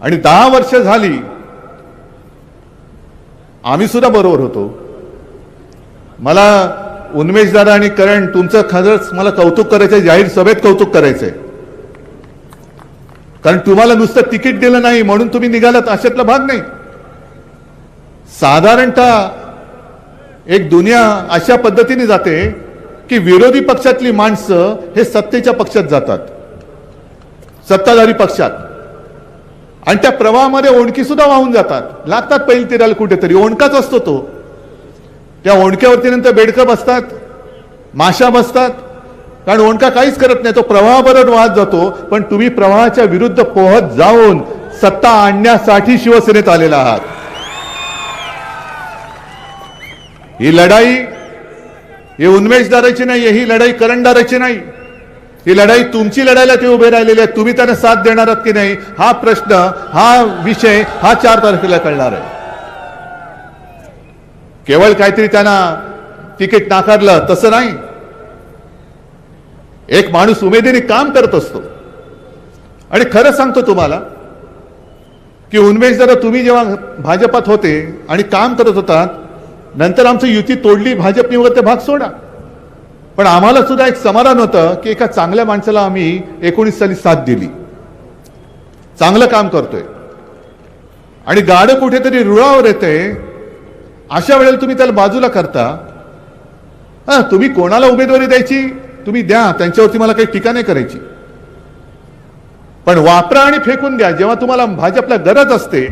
आणि 10 वर्ष झाली आम्ही सुद्धा बरोबर होतो. मला उन्मेष दादा आणि करण, तुमचं खरंच मला कौतुक करायचंय, जाहीर सभेत कौतुक करायचंय, कारण तुम्हाला नुसतं तिकीट दिलं नाही म्हणून तुम्ही निघालात अशातला भाग नाही. साधारणतः एक दुनिया अशा पद्धतीने जाते की विरोधी पक्षातली माणसं हे सत्तेच्या पक्षात जातात, सत्ताधारी पक्षात, आणि त्या प्रवाहामध्ये ओणकी सुद्धा वाहून जातात, लागतात पहिली तिराला कुठेतरी. ओणकाच असतो तो. त्या ओणक्यावरती नंतर बेडकं बसतात, माशा बसतात, कारण ओणका काहीच करत नाही, तो प्रवाहाबरोबर वाहत जातो. पण तुम्ही प्रवाहाच्या विरुद्ध पोहत जाऊन सत्ता आणण्यासाठी शिवसेनेत आलेला आहात. ही लढाई ही उन्मेषदाराची नाही, ही लढाई करंडाराची नाही, ही लढाई तुमची लढायला ते उभे राहिलेले आहेत. तुम्ही त्यांना साथ देणार आहात की नाही हा प्रश्न, हा विषय, हा 4 तारखेला कळणार आहे. केवळ काहीतरी त्यांना तिकीट नाकारलं तसं नाही. एक माणूस उमेदीने काम करत असतो. आणि खरं सांगतो तुम्हाला की उन्मेष जरा तुम्ही जेव्हा भाजपात होते आणि काम करत होतात, नंतर आमची युती तोडली, भाजपने वगैरे ते भाग सोडा, पण आम्हाला सुद्धा एक समाधान होतं की एका चांगल्या माणसाला आम्ही 19 साली साथ दिली, चांगलं काम करतोय. आणि गाडं कुठेतरी रुळावर येते, अशा वेळेला तुम्ही त्याला बाजूला करता. तुम्ही कोणाला उमेदवारी द्यायची तुम्ही द्या, त्यांच्यावरती मला काही टीका नाही करायची, पण वापरा आणि फेकून द्या. जेव्हा तुम्हाला भाजपला गरज असते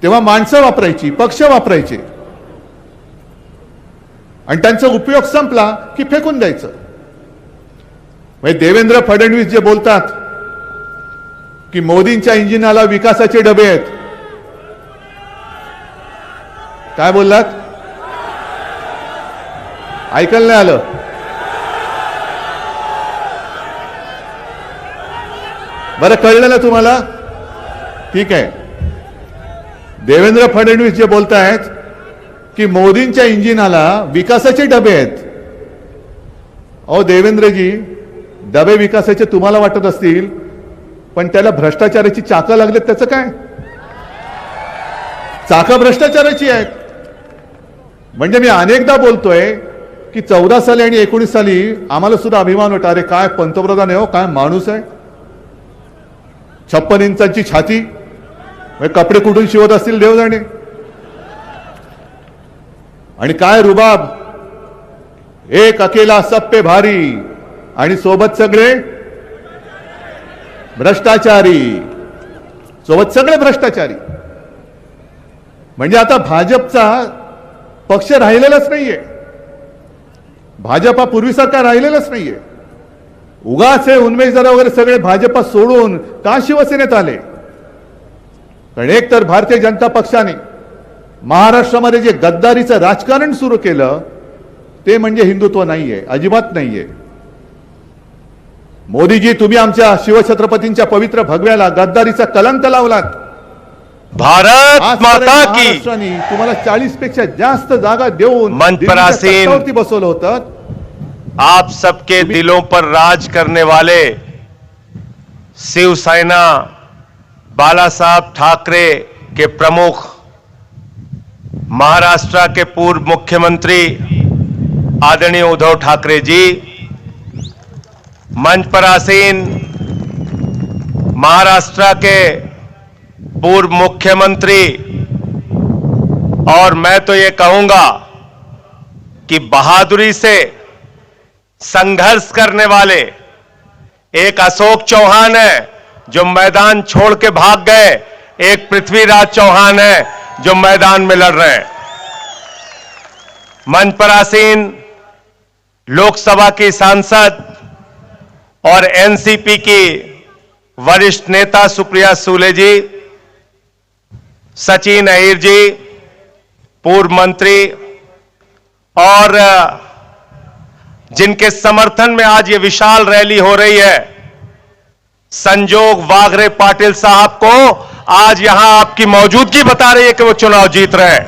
तेव्हा माणसं वापरायची, पक्ष वापरायचे, आणि त्यांचा उपयोग संपला की फेकून द्यायचं. म्हणजे देवेंद्र फडणवीस जे बोलतात की मोदींच्या इंजिनाला विकासाचे डबे आहेत, काय बोललात? ऐकायला नाही आलं? बरं, कळलं ना तुम्हाला? ठीक आहे. देवेंद्र फडणवीस जे बोलतायत की मोदींच्या इंजिनाला विकासाचे डबे आहेत. अहो देवेंद्रजी, डबे विकासाचे तुम्हाला वाटत असतील, पण त्याला भ्रष्टाचाराची चाकं लागलेत. त्याचं काय? चाकं भ्रष्टाचाराची आहेत. म्हणजे मी अनेकदा बोलतोय की 14 साली आणि 19 साली आम्हाला सुद्धा अभिमान होता, अरे काय पंतप्रधान आहे हो, काय माणूस आहे. 56 इंचांची छाती, कपडे कुठून शिवत असतील देव जाणे. आणि काय रुबाब, एक अकेला सब पे भारी, आणि सोबत सगळे भ्रष्टाचारी, सोबत सगळे भ्रष्टाचारी. म्हणजे आता भाजपचा पक्ष राहिलेलाच नाहीये. भाजपा पूर्वीसारखा राहिलेलाच नाहीये. उगाच हे उन्मेष जरा वगैरे सगळे भाजपा सोडून का शिवसेनेत आले? कारण एक तर भारतीय जनता पक्षाने महाराष्ट्रामध्ये जे गद्दारीचं राजकारण सुरू केलं ते म्हणजे हिंदुत्व नाहीये, अजिबात नाहीये. मोदीजी, तुम्ही आमच्या शिवछत्रपतींच्या पवित्र भगव्याला गद्दारीचा कलंक लावलात. भारत माता की. महाराष्ट्राने तुम्हाला 40 पेक्षा जास्त जागा देऊन मंच पर आसीन तख्तावरती बसवलं होतं. आप सबके दिलों पर राज करने वाले शिवसेना बाला साहब ठाकरे के प्रमुख, महाराष्ट्र के पूर्व मुख्यमंत्री आदरणीय उद्धव ठाकरे जी, मंच पर आसीन महाराष्ट्र के पूर्व मुख्यमंत्री, और मैं तो ये कहूंगा कि बहादुरी से संघर्ष करने वाले एक अशोक चौहान है जो मैदान छोड़ के भाग गए, एक पृथ्वीराज चौहान है जो मैदान में लड़ रहे हैं. मंच पर आसीन लोकसभा की सांसद और एनसीपी की वरिष्ठ नेता सुप्रिया सुले जी, सचिन अहिर जी पूर्व मंत्री, और जिनके समर्थन में आज ये विशाल रैली हो रही है, संजोग वाघरे पाटिल साहब को आज यहां आपकी मौजूदगी बता रही है कि वो चुनाव जीत रहे हैं.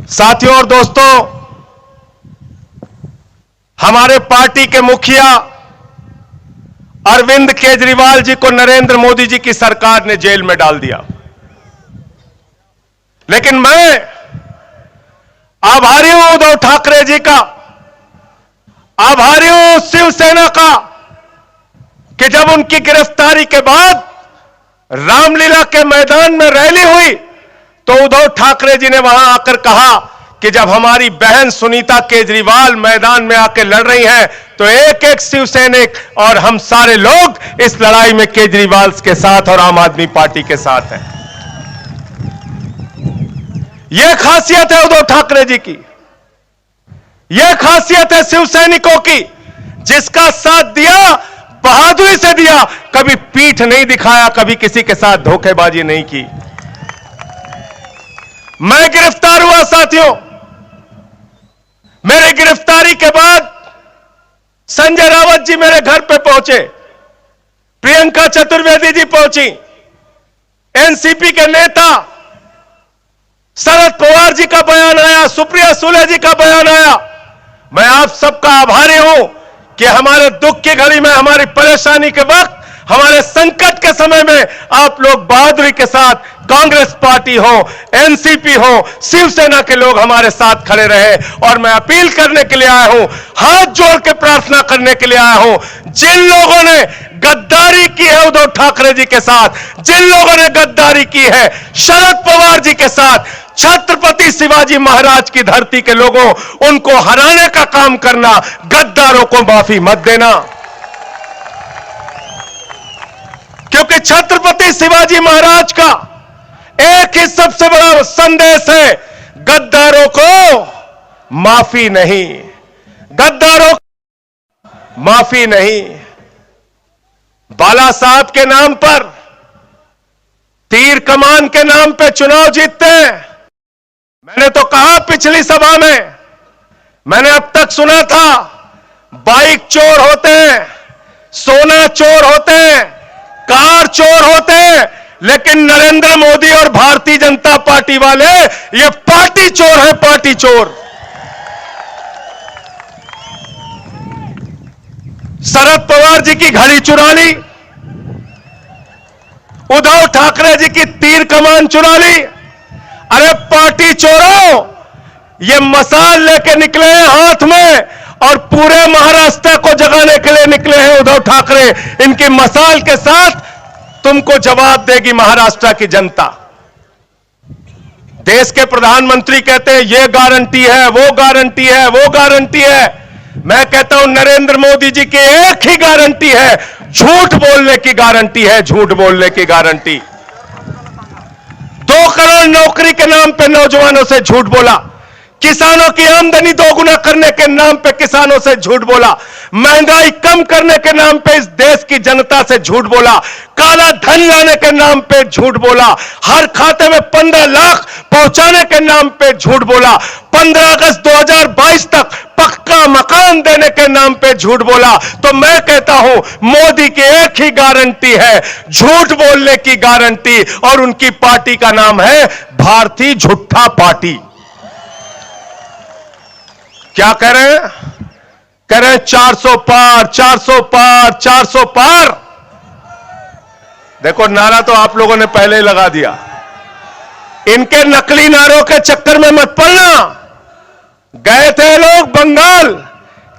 साथियों और दोस्तों, हमारे पार्टी के मुखिया अरविंद केजरीवाल जी को नरेंद्र मोदी जी की सरकार ने जेल में डाल दिया. लेकिन मैं आभारी हूं उद्धव ठाकरे जी का, आभारी हूं शिवसेना का, कि जब उनकी गिरफ्तारी के बाद रामलीला के मैदान में रैली हुई तो उद्धव ठाकरे जी ने वहां आकर कहा कि जब हमारी बहन सुनीता केजरीवाल मैदान में आकर लड़ रही हैं तो एक एक शिवसैनिक और हम सारे लोग इस लड़ाई में केजरीवाल के साथ और आम आदमी पार्टी के साथ हैं. यह खासियत है उद्धव ठाकरे जी की, यह खासियत है शिवसैनिकों की, जिसका साथ दिया बहादुरी से दिया, कभी पीठ नहीं दिखाया, कभी किसी के साथ धोखेबाजी नहीं की. मैं गिरफ्तार हुआ साथियों, मेरे गिरफ्तारी के बाद संजय रावत जी मेरे घर पे पहुंचे, प्रियंका चतुर्वेदी जी पहुंची, एनसीपी के नेता शरद पवार जी का बयान आया, सुप्रिया सुले जी का बयान आया. मैं आप सबका आभारी हूं कि हमारे दुख की घड़ी में, हमारी परेशानी के वक्त, हमारे संकट के समय में आप लोग बहादुरी के साथ, कांग्रेस पार्टी हो, एनसीपी हो, शिवसेना के लोग हमारे साथ खड़े रहे. और मैं अपील करने के लिए आया हूं, हाथ जोड़ के प्रार्थना करने के लिए आया हूं, जिन लोगों ने गद्दारी की है उद्धव ठाकरे जी के साथ, जिन लोगों ने गद्दारी की है शरद पवार जी के साथ, छत्रपति शिवाजी महाराज की धरती के लोगों, उनको हराने का काम करना, गद्दारों को माफी मत देना. क्योंकि छत्रपति शिवाजी महाराज का एक ही सबसे बड़ा संदेश है, गद्दारों को माफी नहीं, गद्दारों को माफी नहीं. बाला साहब के नाम पर, तीर कमान के नाम पे चुनाव जीतते हैं. मैंने तो कहा पिछली सभा में, मैंने अब तक सुना था बाइक चोर होते हैं, सोना चोर होते हैं, कार चोर होते हैं, लेकिन नरेंद्र मोदी और भारतीय जनता पार्टी वाले ये पार्टी चोर है, पार्टी चोर। शरद पवार जी की घड़ी चुरा ली, उद्धव ठाकरे जी की तीर कमान चुरा ली। अरे पार्टी चोरों, ये मसाल लेके निकले हैं हाथ में और पूरे महाराष्ट्र को जगाने के लिए निकले हैं उद्धव ठाकरे। इनकी मसाल के साथ तुमको जवाब देगी महाराष्ट्र की जनता। देश के प्रधानमंत्री कहते हैं ये गारंटी है, वो गारंटी है, वो गारंटी है। मैं कहता हूं नरेंद्र मोदी जी की एक ही गारंटी है, झूठ बोलने की गारंटी है, झूठ बोलने की गारंटी। 2 करोड़ नौकरी के नाम पे नौजवानों से झूठ बोला, किसानों की आमदनी दोगुना करने के नाम पे किसानों से झूठ बोला, महंगाई कम करने के नाम पे इस देश की जनता से झूठ बोला, काला धन लाने के नाम पे झूठ बोला, हर खाते में 15 लाख पहुंचाने के नाम पे झूठ बोला, 15 अगस्त 2022 तक पक्का मकान देने के नाम पे झूठ बोला। तो मैं कहता हूं मोदी की एक ही गारंटी है, झूठ बोलने की गारंटी, और उनकी पार्टी का नाम है भारतीय झूठा पार्टी। क्या कह रहे हैं? कह रहे हैं 400 पार, 400 पार, 400 पार। देखो नारा तो आप लोगों ने पहले ही लगा दिया, इनके नकली नारों के चक्कर में मत पड़ना। गए थे लोग बंगाल,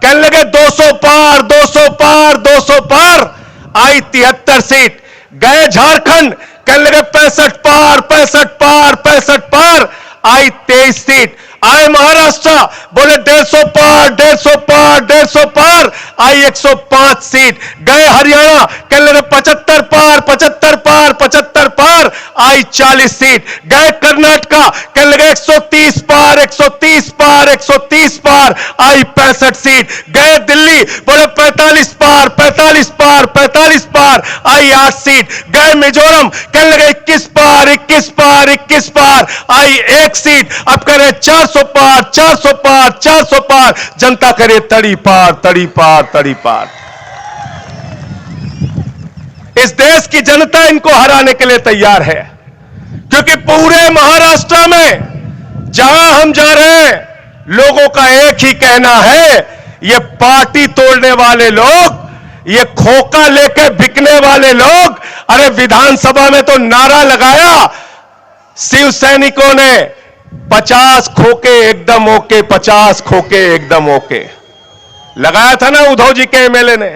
कहने लगे 200 पार, 200 पार, 200 पार, आई 73 सीट। गए झारखंड, कहने लगे 65 पार, 65 पार, 65 पार, आई 23 सीट। आए महाराष्ट्र, बोले 150 पार, 150 पार, 150 पार, आई 105 सीट। गए हरियाणा, कहने लगे 75 पार, 75 पार, 75 पार, आई 40 सीट। गए कर्नाटका, कहने लगे 130 पार, 130 पार, 130 पार, आई 65 सीट। गए दिल्ली, बोले 45 पार, 45 पार, 45 पार, आई 8 सीट। गए मिजोरम, कहने लगे 21 पार, 21 पार, 21 पार, आई 1 सीट। अब कह रहे 400 पार, 400 पार, 400 पार, जनता करे तड़ी पार, तड़ी पार, तड़ी पार। इस देश की जनता इनको हराने के लिए तैयार है, क्योंकि पूरे महाराष्ट्र में जहां हम जा रहे हैं, लोगों का एक ही कहना है, ये पार्टी तोड़ने वाले लोग, ये खोखा लेके बिकने वाले लोग। अरे विधानसभा में तो नारा लगाया शिव सैनिकों ने, 50 खोके एकदम ओके, 50 खोके एकदम ओके। लगाया था ना उद्धव जी के एमएलए ने,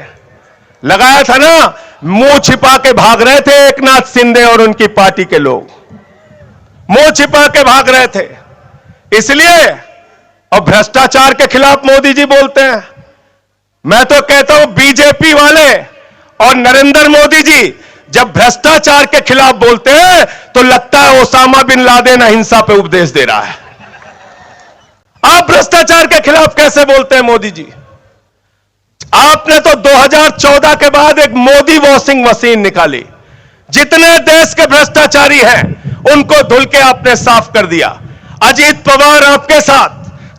लगाया था ना। मुंह छिपा के भाग रहे थे एकनाथ शिंदे और उनकी पार्टी के लोग, मुंह छिपा के भाग रहे थे। इसलिए अब भ्रष्टाचार के खिलाफ मोदी जी बोलते हैं। मैं तो कहता हूं बीजेपी वाले और नरेंद्र मोदी जी जब भ्रष्टाचार के खिलाफ बोलते हैं तो लगता है ओसामा बिन लादेन अहिंसा पे उपदेश दे रहा है। आप भ्रष्टाचार के खिलाफ कैसे बोलते हैं मोदी जी? आपने तो 2014 के बाद एक मोदी वॉशिंग मशीन निकाली, जितने देश के भ्रष्टाचारी हैं उनको धुल के आपने साफ कर दिया। अजीत पवार आपके साथ,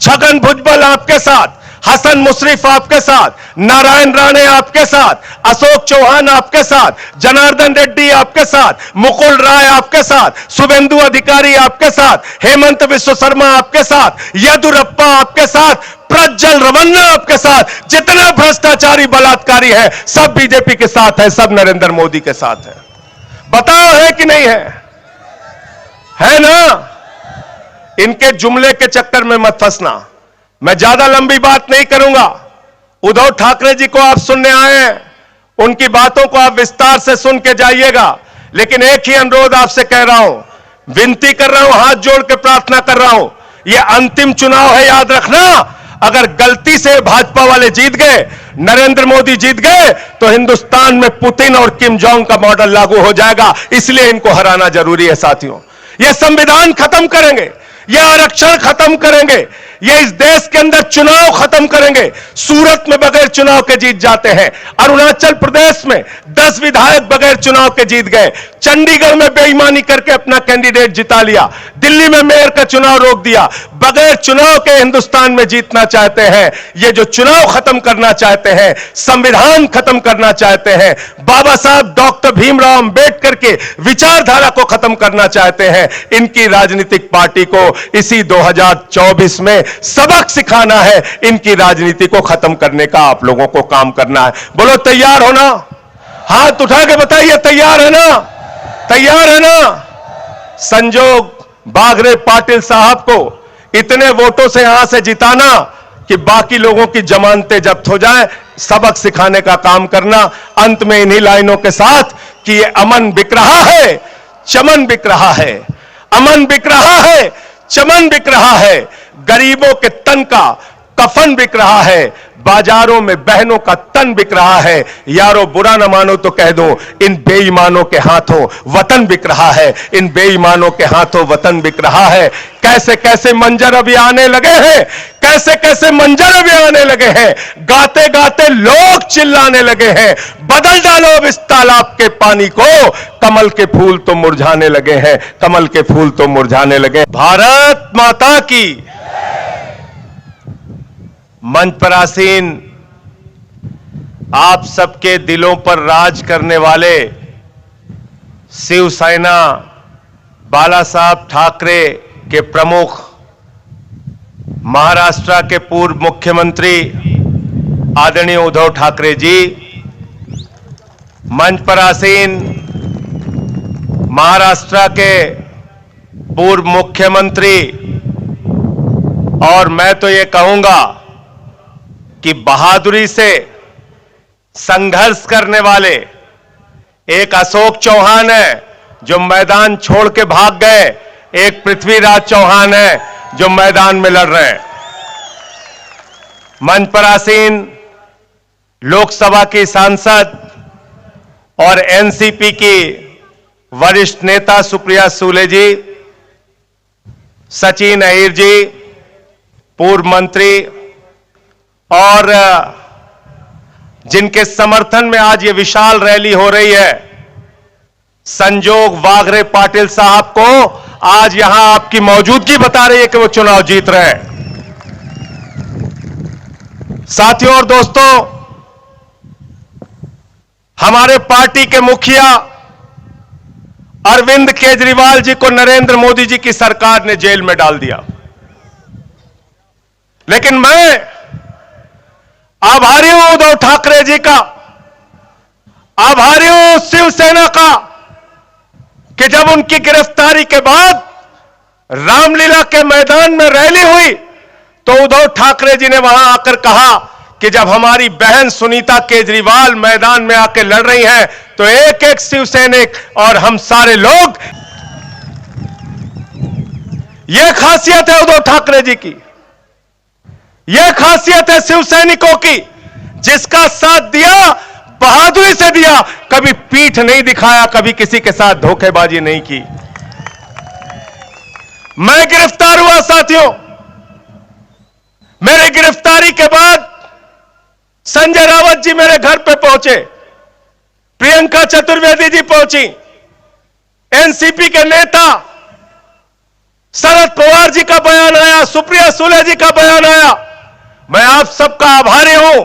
छगन भुजबल आपके साथ, हसन मुशर्रफ आपके साथ, नारायण राणे आपके साथ, अशोक चौहान आपके साथ, जनार्दन रेड्डी आपके साथ, मुकुल राय आपके साथ, शुभेंदु अधिकारी आपके साथ, हेमंत विश्व शर्मा आपके साथ, येदुरप्पा आपके साथ, प्रज्वल रमन्ना आपके साथ। जितने भ्रष्टाचारी बलात्कारी है सब बीजेपी के साथ है, सब नरेंद्र मोदी के साथ है। बताओ है कि नहीं है? है ना? इनके जुमले के चक्कर में मत फंसना। मैं ज्यादा लंबी बात नहीं करूंगा। उद्धव ठाकरे जी को आप सुनने आए हैं, उनकी बातों को आप विस्तार से सुन के जाइएगा। लेकिन एक ही अनुरोध आपसे कह रहा हूं, विनती कर रहा हूं, हाथ जोड़ के प्रार्थना कर रहा हूं, यह अंतिम चुनाव है, याद रखना। अगर गलती से भाजपा वाले जीत गए, नरेंद्र मोदी जीत गए, तो हिंदुस्तान में पुतिन और किम जोंग का मॉडल लागू हो जाएगा। इसलिए इनको हराना जरूरी है साथियों। यह संविधान खत्म करेंगे, यह आरक्षण खत्म करेंगे, ये इस देश के अंदर चुनाव खत्म करेंगे। सूरत में बगैर चुनाव के जीत जाते हैं, अरुणाचल प्रदेश में 10 विधायक बगैर चुनाव के जीत गए, चंडीगढ़ में बेईमानी करके अपना कैंडिडेट जिता लिया, दिल्ली में मेयर का चुनाव रोक दिया, बगैर चुनाव के हिंदुस्तान में जीतना चाहते हैं। ये जो चुनाव खत्म करना चाहते हैं, संविधान खत्म करना चाहते हैं, बाबा साहब डॉक्टर भीमराव अंबेडकर के विचारधारा को खत्म करना चाहते हैं, इनकी राजनीतिक पार्टी को इसी 2024 में सबक सिखाना है। इनकी राजनीति को खत्म करने का आप लोगों को काम करना है। बोलो तैयार हो ना? हाथ उठा के बताइए तैयार है ना? तैयार है ना? संजोग बागरे पाटिल साहब को इतने वोटों से यहां से जिताना कि बाकी लोगों की जमानतें जब्त हो जाए, सबक सिखाने का काम करना। अंत में इन्हीं लाइनों के साथ कि ये अमन बिक रहा है, चमन बिक रहा है, अमन बिक रहा है, चमन बिक रहा है, गरीबों के तन का कफन बिक रहा है, बाजारों में बहनों का तन बिक रहा है। यारो बुरा न मानो तो कह दो, इन बेईमानों के हाथों वतन बिक रहा है, इन बेईमानों के हाथों वतन बिक रहा है। कैसे कैसे मंजर अभी आने लगे हैं, कैसे कैसे मंजर अभी आने लगे हैं, गाते गाते लोग चिल्लाने लगे हैं, बदल डालो अब इस तालाब के पानी को, कमल के फूल तो मुरझाने लगे हैं, कमल के फूल तो मुरझाने लगे। भारत माता की। मंच पर आसीन आप सबके दिलों पर राज करने वाले शिवसेना बाला साहब ठाकरे के प्रमुख, महाराष्ट्र के पूर्व मुख्यमंत्री आदरणीय उद्धव ठाकरे जी, मंच पर आसीन महाराष्ट्र के पूर्व मुख्यमंत्री, और मैं तो ये कहूंगा कि बहादुरी से संघर्ष करने वाले एक अशोक चौहान है जो मैदान छोड़ के भाग गए, एक पृथ्वीराज चौहान है जो मैदान में लड़ रहे हैं। मंच पर आसीन लोकसभा की सांसद और एनसीपी की वरिष्ठ नेता सुप्रिया सुले जी, सचिन अहिर जी पूर्व मंत्री, और जिनके समर्थन में आज ये विशाल रैली हो रही है, संजोग बागरे पाटिल साहब को आज यहां आपकी मौजूदगी बता रही है कि वो चुनाव जीत रहे हैं। साथियों और दोस्तों, हमारे पार्टी के मुखिया अरविंद केजरीवाल जी को नरेंद्र मोदी जी की सरकार ने जेल में डाल दिया, लेकिन मैं आभारी हूं उद्धव ठाकरे जी का, आभारी हूं शिवसेना का कि जब उनकी गिरफ्तारी के बाद रामलीला के मैदान में रैली हुई तो उद्धव ठाकरे जी ने वहां आकर कहा कि जब हमारी बहन सुनीता केजरीवाल मैदान में आकर लड़ रही हैं तो एक एक शिवसैनिक और हम सारे लोग। यह खासियत है उद्धव ठाकरे जी की, यह खासियत है शिवसैनिकों की, जिसका साथ दिया बहादुरी से दिया, कभी पीठ नहीं दिखाया, कभी किसी के साथ धोखेबाजी नहीं की। मैं गिरफ्तार हुआ साथियों, मेरे गिरफ्तारी के बाद संजय रावत जी मेरे घर पे पहुंचे, प्रियंका चतुर्वेदी जी पहुंची, एनसीपी के नेता शरद पवार जी का बयान आया, सुप्रिया सुले जी का बयान आया। मैं आप सबका आभारी हूं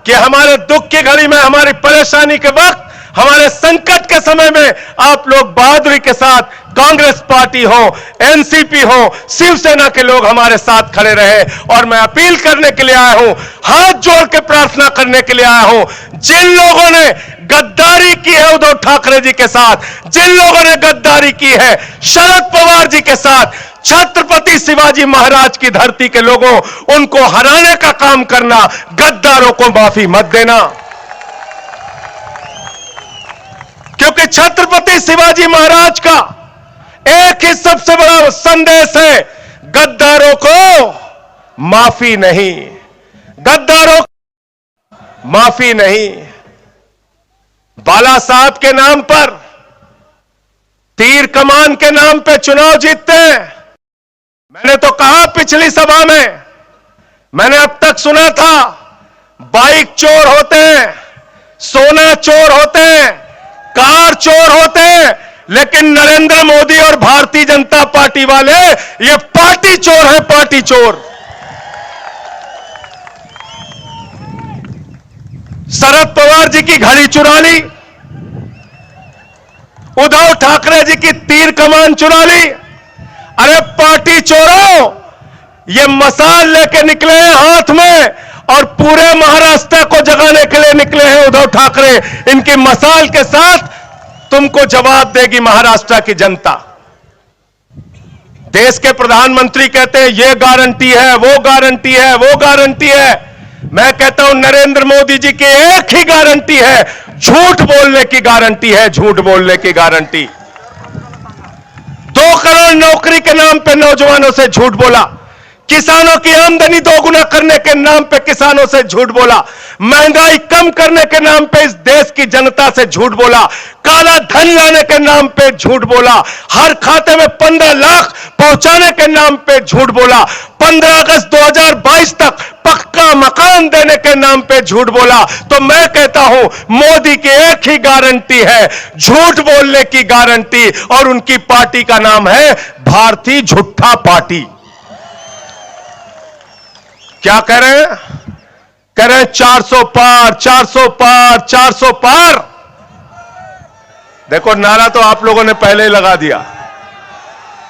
कि हमारे दुख की घड़ी में, हमारी परेशानी के वक्त, हमारे संकट के समय में आप लोग बहादुरी के साथ, कांग्रेस पार्टी हो, एनसीपी हो, शिवसेना के लोग हमारे साथ खड़े रहे। और मैं अपील करने के लिए आया हूं, हाथ जोड़ के प्रार्थना करने के लिए आया हूं, जिन लोगों ने गद्दारी की है उद्धव ठाकरे जी के साथ, जिन लोगों ने गद्दारी की है शरद पवार जी के साथ, छत्रपति शिवाजी महाराज की धरती के लोगों, उनको हराने का काम करना, गद्दारों को माफी मत देना। क्योंकि छत्रपति शिवाजी महाराज का एक ही सबसे बड़ा संदेश है, गद्दारों को माफी नहीं, गद्दारों को माफी नहीं। बाला साहब के नाम पर, तीर कमान के नाम पे चुनाव जीतते हैं। मैंने तो कहा पिछली सभा में, मैंने अब तक सुना था बाइक चोर होते हैं, सोना चोर होते हैं, कार चोर होते हैं, लेकिन नरेंद्र मोदी और भारतीय जनता पार्टी वाले ये पार्टी चोर हैं, पार्टी चोर। शरद पवार जी की घड़ी चुरा ली, उद्धव ठाकरे जी की तीर कमान चुरा ली। अरे पार्टी चोरों, ये मसाल लेके निकले हैं हाथ में और पूरे महाराष्ट्र को जगाने के लिए निकले हैं उद्धव ठाकरे। इनकी मसाल के साथ तुमको जवाब देगी महाराष्ट्र की जनता। देश के प्रधानमंत्री कहते हैं ये गारंटी है, वो गारंटी है, वो गारंटी है। मैं कहता हूं नरेंद्र मोदी जी की एक ही गारंटी है, झूठ बोलने की गारंटी है, झूठ बोलने की गारंटी। 2 करोड़ नौकरी के नाम पे नौजवानों से झूठ बोला, किसानों की आमदनी दोगुना करने के नाम पे किसानों से झूठ बोला, महंगाई कम करने के नाम पे इस देश की जनता से झूठ बोला, काला धन लाने के नाम पे झूठ बोला, हर खाते में 15 लाख पहुंचाने के नाम पे झूठ बोला, 15 अगस्त 2022 तक पक्का मकान देने के नाम पे झूठ बोला। तो मैं कहता हूं मोदी की एक ही गारंटी है, झूठ बोलने की गारंटी, और उनकी पार्टी का नाम है भारतीय झूठा पार्टी। क्या कह रहे हैं? कह रहे हैं 400 पार, 400 पार, 400 पार। देखो नारा तो आप लोगों ने पहले ही लगा दिया।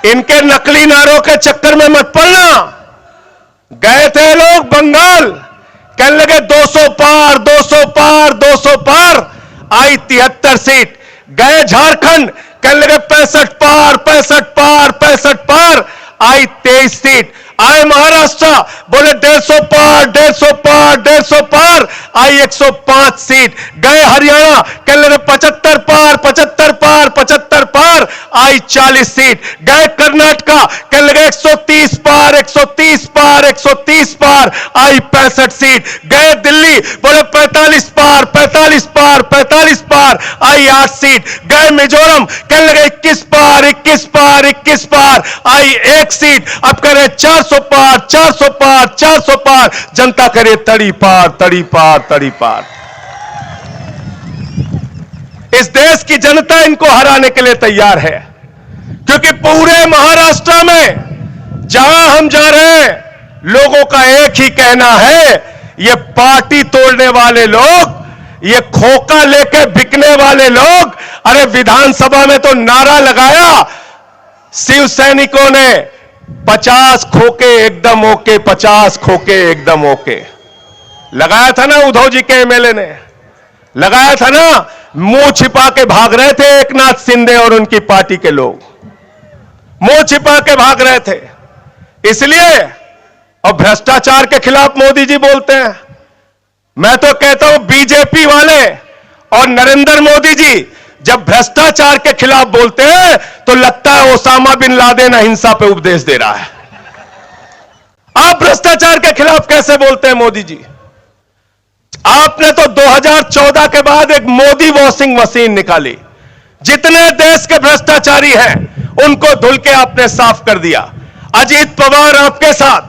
इनके नकली नारों के चक्कर में मत पड़ना। गए थे लोग बंगाल, कहने लगे 200 पार, 200 पार, 200 पार, आई 73 सीट। गए झारखंड, कहने लगे 65 पार, 65 पार, 65 पार, आई 23 सीट। आए महाराष्ट्र, बोले 150 पार, 150 पार, 150 पार, आई 105 सीट। गए हरियाणा, कहने लगे 75 पार, 75 पार, 75 पार, आई 40 सीट। गए कर्नाटका, कहने लगे 130 पार, 130 पार, 130 पार, आई 65 सीट। गए दिल्ली, बोले 45 पार, 45 पार, 45 पार, आई 8 सीट। गए मिजोरम, कहने लगे 21 पार, 21 पार, 21 पार, आई 1 सीट। अब कह रहे 400 पार, 400 पार, 400 पार, जनता करे तड़ी पार, तड़ी पार, तड़ी पार। इस देश की जनता इनको हराने के लिए तैयार है, क्योंकि पूरे महाराष्ट्र में जहां हम जा रहे हैं, लोगों का एक ही कहना है, ये पार्टी तोड़ने वाले लोग, ये खोखा लेके बिकने वाले लोग। अरे विधानसभा में तो नारा लगाया शिव सैनिकों ने, 50 खोके एकदम ओके, 50 खोके एकदम ओके। लगाया था ना उद्धव जी के एमएलए ने, लगाया था ना। मुंह छिपा के भाग रहे थे एकनाथ शिंदे और उनकी पार्टी के लोग, मुंह छिपा के भाग रहे थे। इसलिए अब भ्रष्टाचार के खिलाफ मोदी जी बोलते हैं। मैं तो कहता हूं बीजेपी वाले और नरेंद्र मोदी जी जब भ्रष्टाचार के खिलाफ बोलते हैं तो लगता है ओसामा बिन लादेन अहिंसा पे उपदेश दे रहा है। आप भ्रष्टाचार के खिलाफ कैसे बोलते हैं मोदी जी? आपने तो 2014 के बाद एक मोदी वॉशिंग मशीन निकाली, जितने देश के भ्रष्टाचारी हैं उनको धुल के आपने साफ कर दिया। अजीत पवार आपके साथ,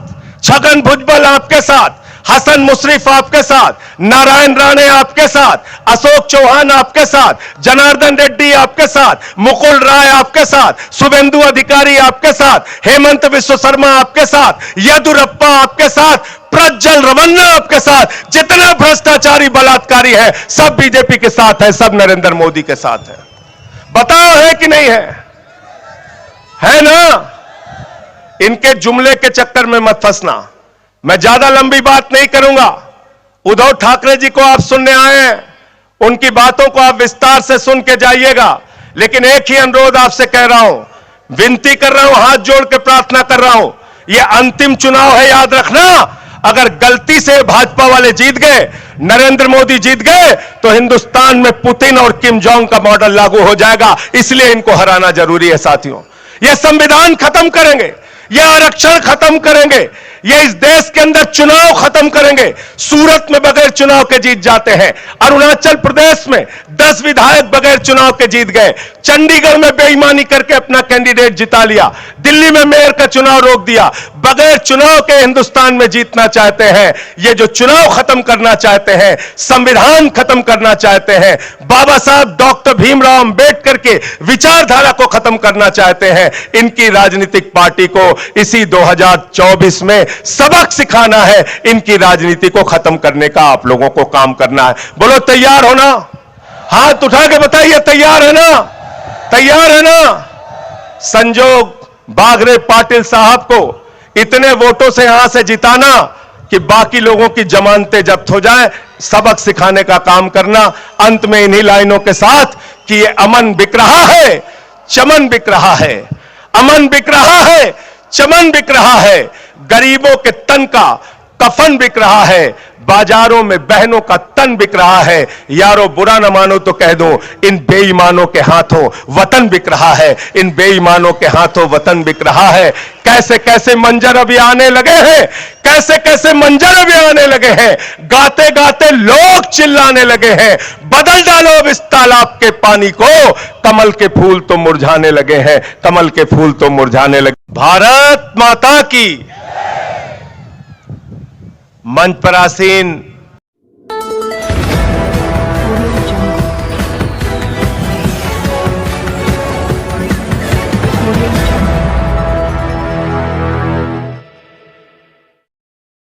छगन भुजबल आपके साथ, हसन मुशर्रफ आपके साथ, नारायण राणे आपके साथ, अशोक चौहान आपके साथ, जनार्दन रेड्डी आपके साथ, मुकुल राय आपके साथ, शुभेंदु अधिकारी आपके साथ, हेमंत विश्व शर्मा आपके साथ, येदुरप्पा आपके साथ, प्रज्वल रमन्ना आपके साथ। जितने भ्रष्टाचारी बलात्कारी है सब बीजेपी के साथ है, सब नरेंद्र मोदी के साथ है। बताओ है कि नहीं है? है ना? इनके जुमले के चक्कर में मत फंसना। मैं ज्यादा लंबी बात नहीं करूंगा। उद्धव ठाकरे जी को आप सुनने आए हैं, उनकी बातों को आप विस्तार से सुन के जाइएगा। लेकिन एक ही अनुरोध आपसे कह रहा हूं, विनती कर रहा हूं, हाथ जोड़ के प्रार्थना कर रहा हूं, यह अंतिम चुनाव है, याद रखना। अगर गलती से भाजपा वाले जीत गए, नरेंद्र मोदी जीत गए, तो हिंदुस्तान में पुतिन और किम जोंग का मॉडल लागू हो जाएगा। इसलिए इनको हराना जरूरी है साथियों। यह संविधान खत्म करेंगे, ये आरक्षण खत्म करेंगे, ये इस देश के अंदर चुनाव खत्म करेंगे। सूरत में बगैर चुनाव के जीत जाते हैं, अरुणाचल प्रदेश में 10 विधायक बगैर चुनाव के जीत गए, चंडीगढ़ में बेईमानी करके अपना कैंडिडेट जिता लिया, दिल्ली में मेयर का चुनाव रोक दिया। बगैर चुनाव के हिंदुस्तान में जीतना चाहते हैं। ये जो चुनाव खत्म करना चाहते हैं, संविधान खत्म करना चाहते हैं, बाबा साहब डॉक्टर भीमराव अंबेडकर के विचारधारा को खत्म करना चाहते हैं, इनकी राजनीतिक पार्टी को इसी 2024 में सबक सिखाना है। इनकी राजनीति को खत्म करने का आप लोगों को काम करना है। बोलो तैयार हो ना? हाथ उठा के बताइए तैयार है ना? तैयार है ना? संजोग बागरे पाटिल साहब को इतने वोटों से यहां से जिताना कि बाकी लोगों की जमानतें जब्त हो जाए, सबक सिखाने का काम करना। अंत में इन्हीं लाइनों के साथ कि ये अमन बिक रहा है, चमन बिक रहा है, अमन बिक रहा है, चमन बिक रहा है, गरीबों के तन का कफन बिक रहा है, बाजारों में बहनों का तन बिक रहा है। यारो बुरा न मानो तो कह दो, इन बेईमानों के हाथों वतन बिक रहा है, इन बेईमानों के हाथों वतन बिक रहा है। कैसे कैसे मंजर अभी आने लगे हैं, कैसे कैसे मंजर अभी आने लगे हैं, गाते गाते लोग चिल्लाने लगे हैं, बदल डालो अब इस तालाब के पानी को, कमल के फूल तो मुरझाने लगे हैं, कमल के फूल तो मुरझाने लगे। भारत माता की। मंच पर आसीन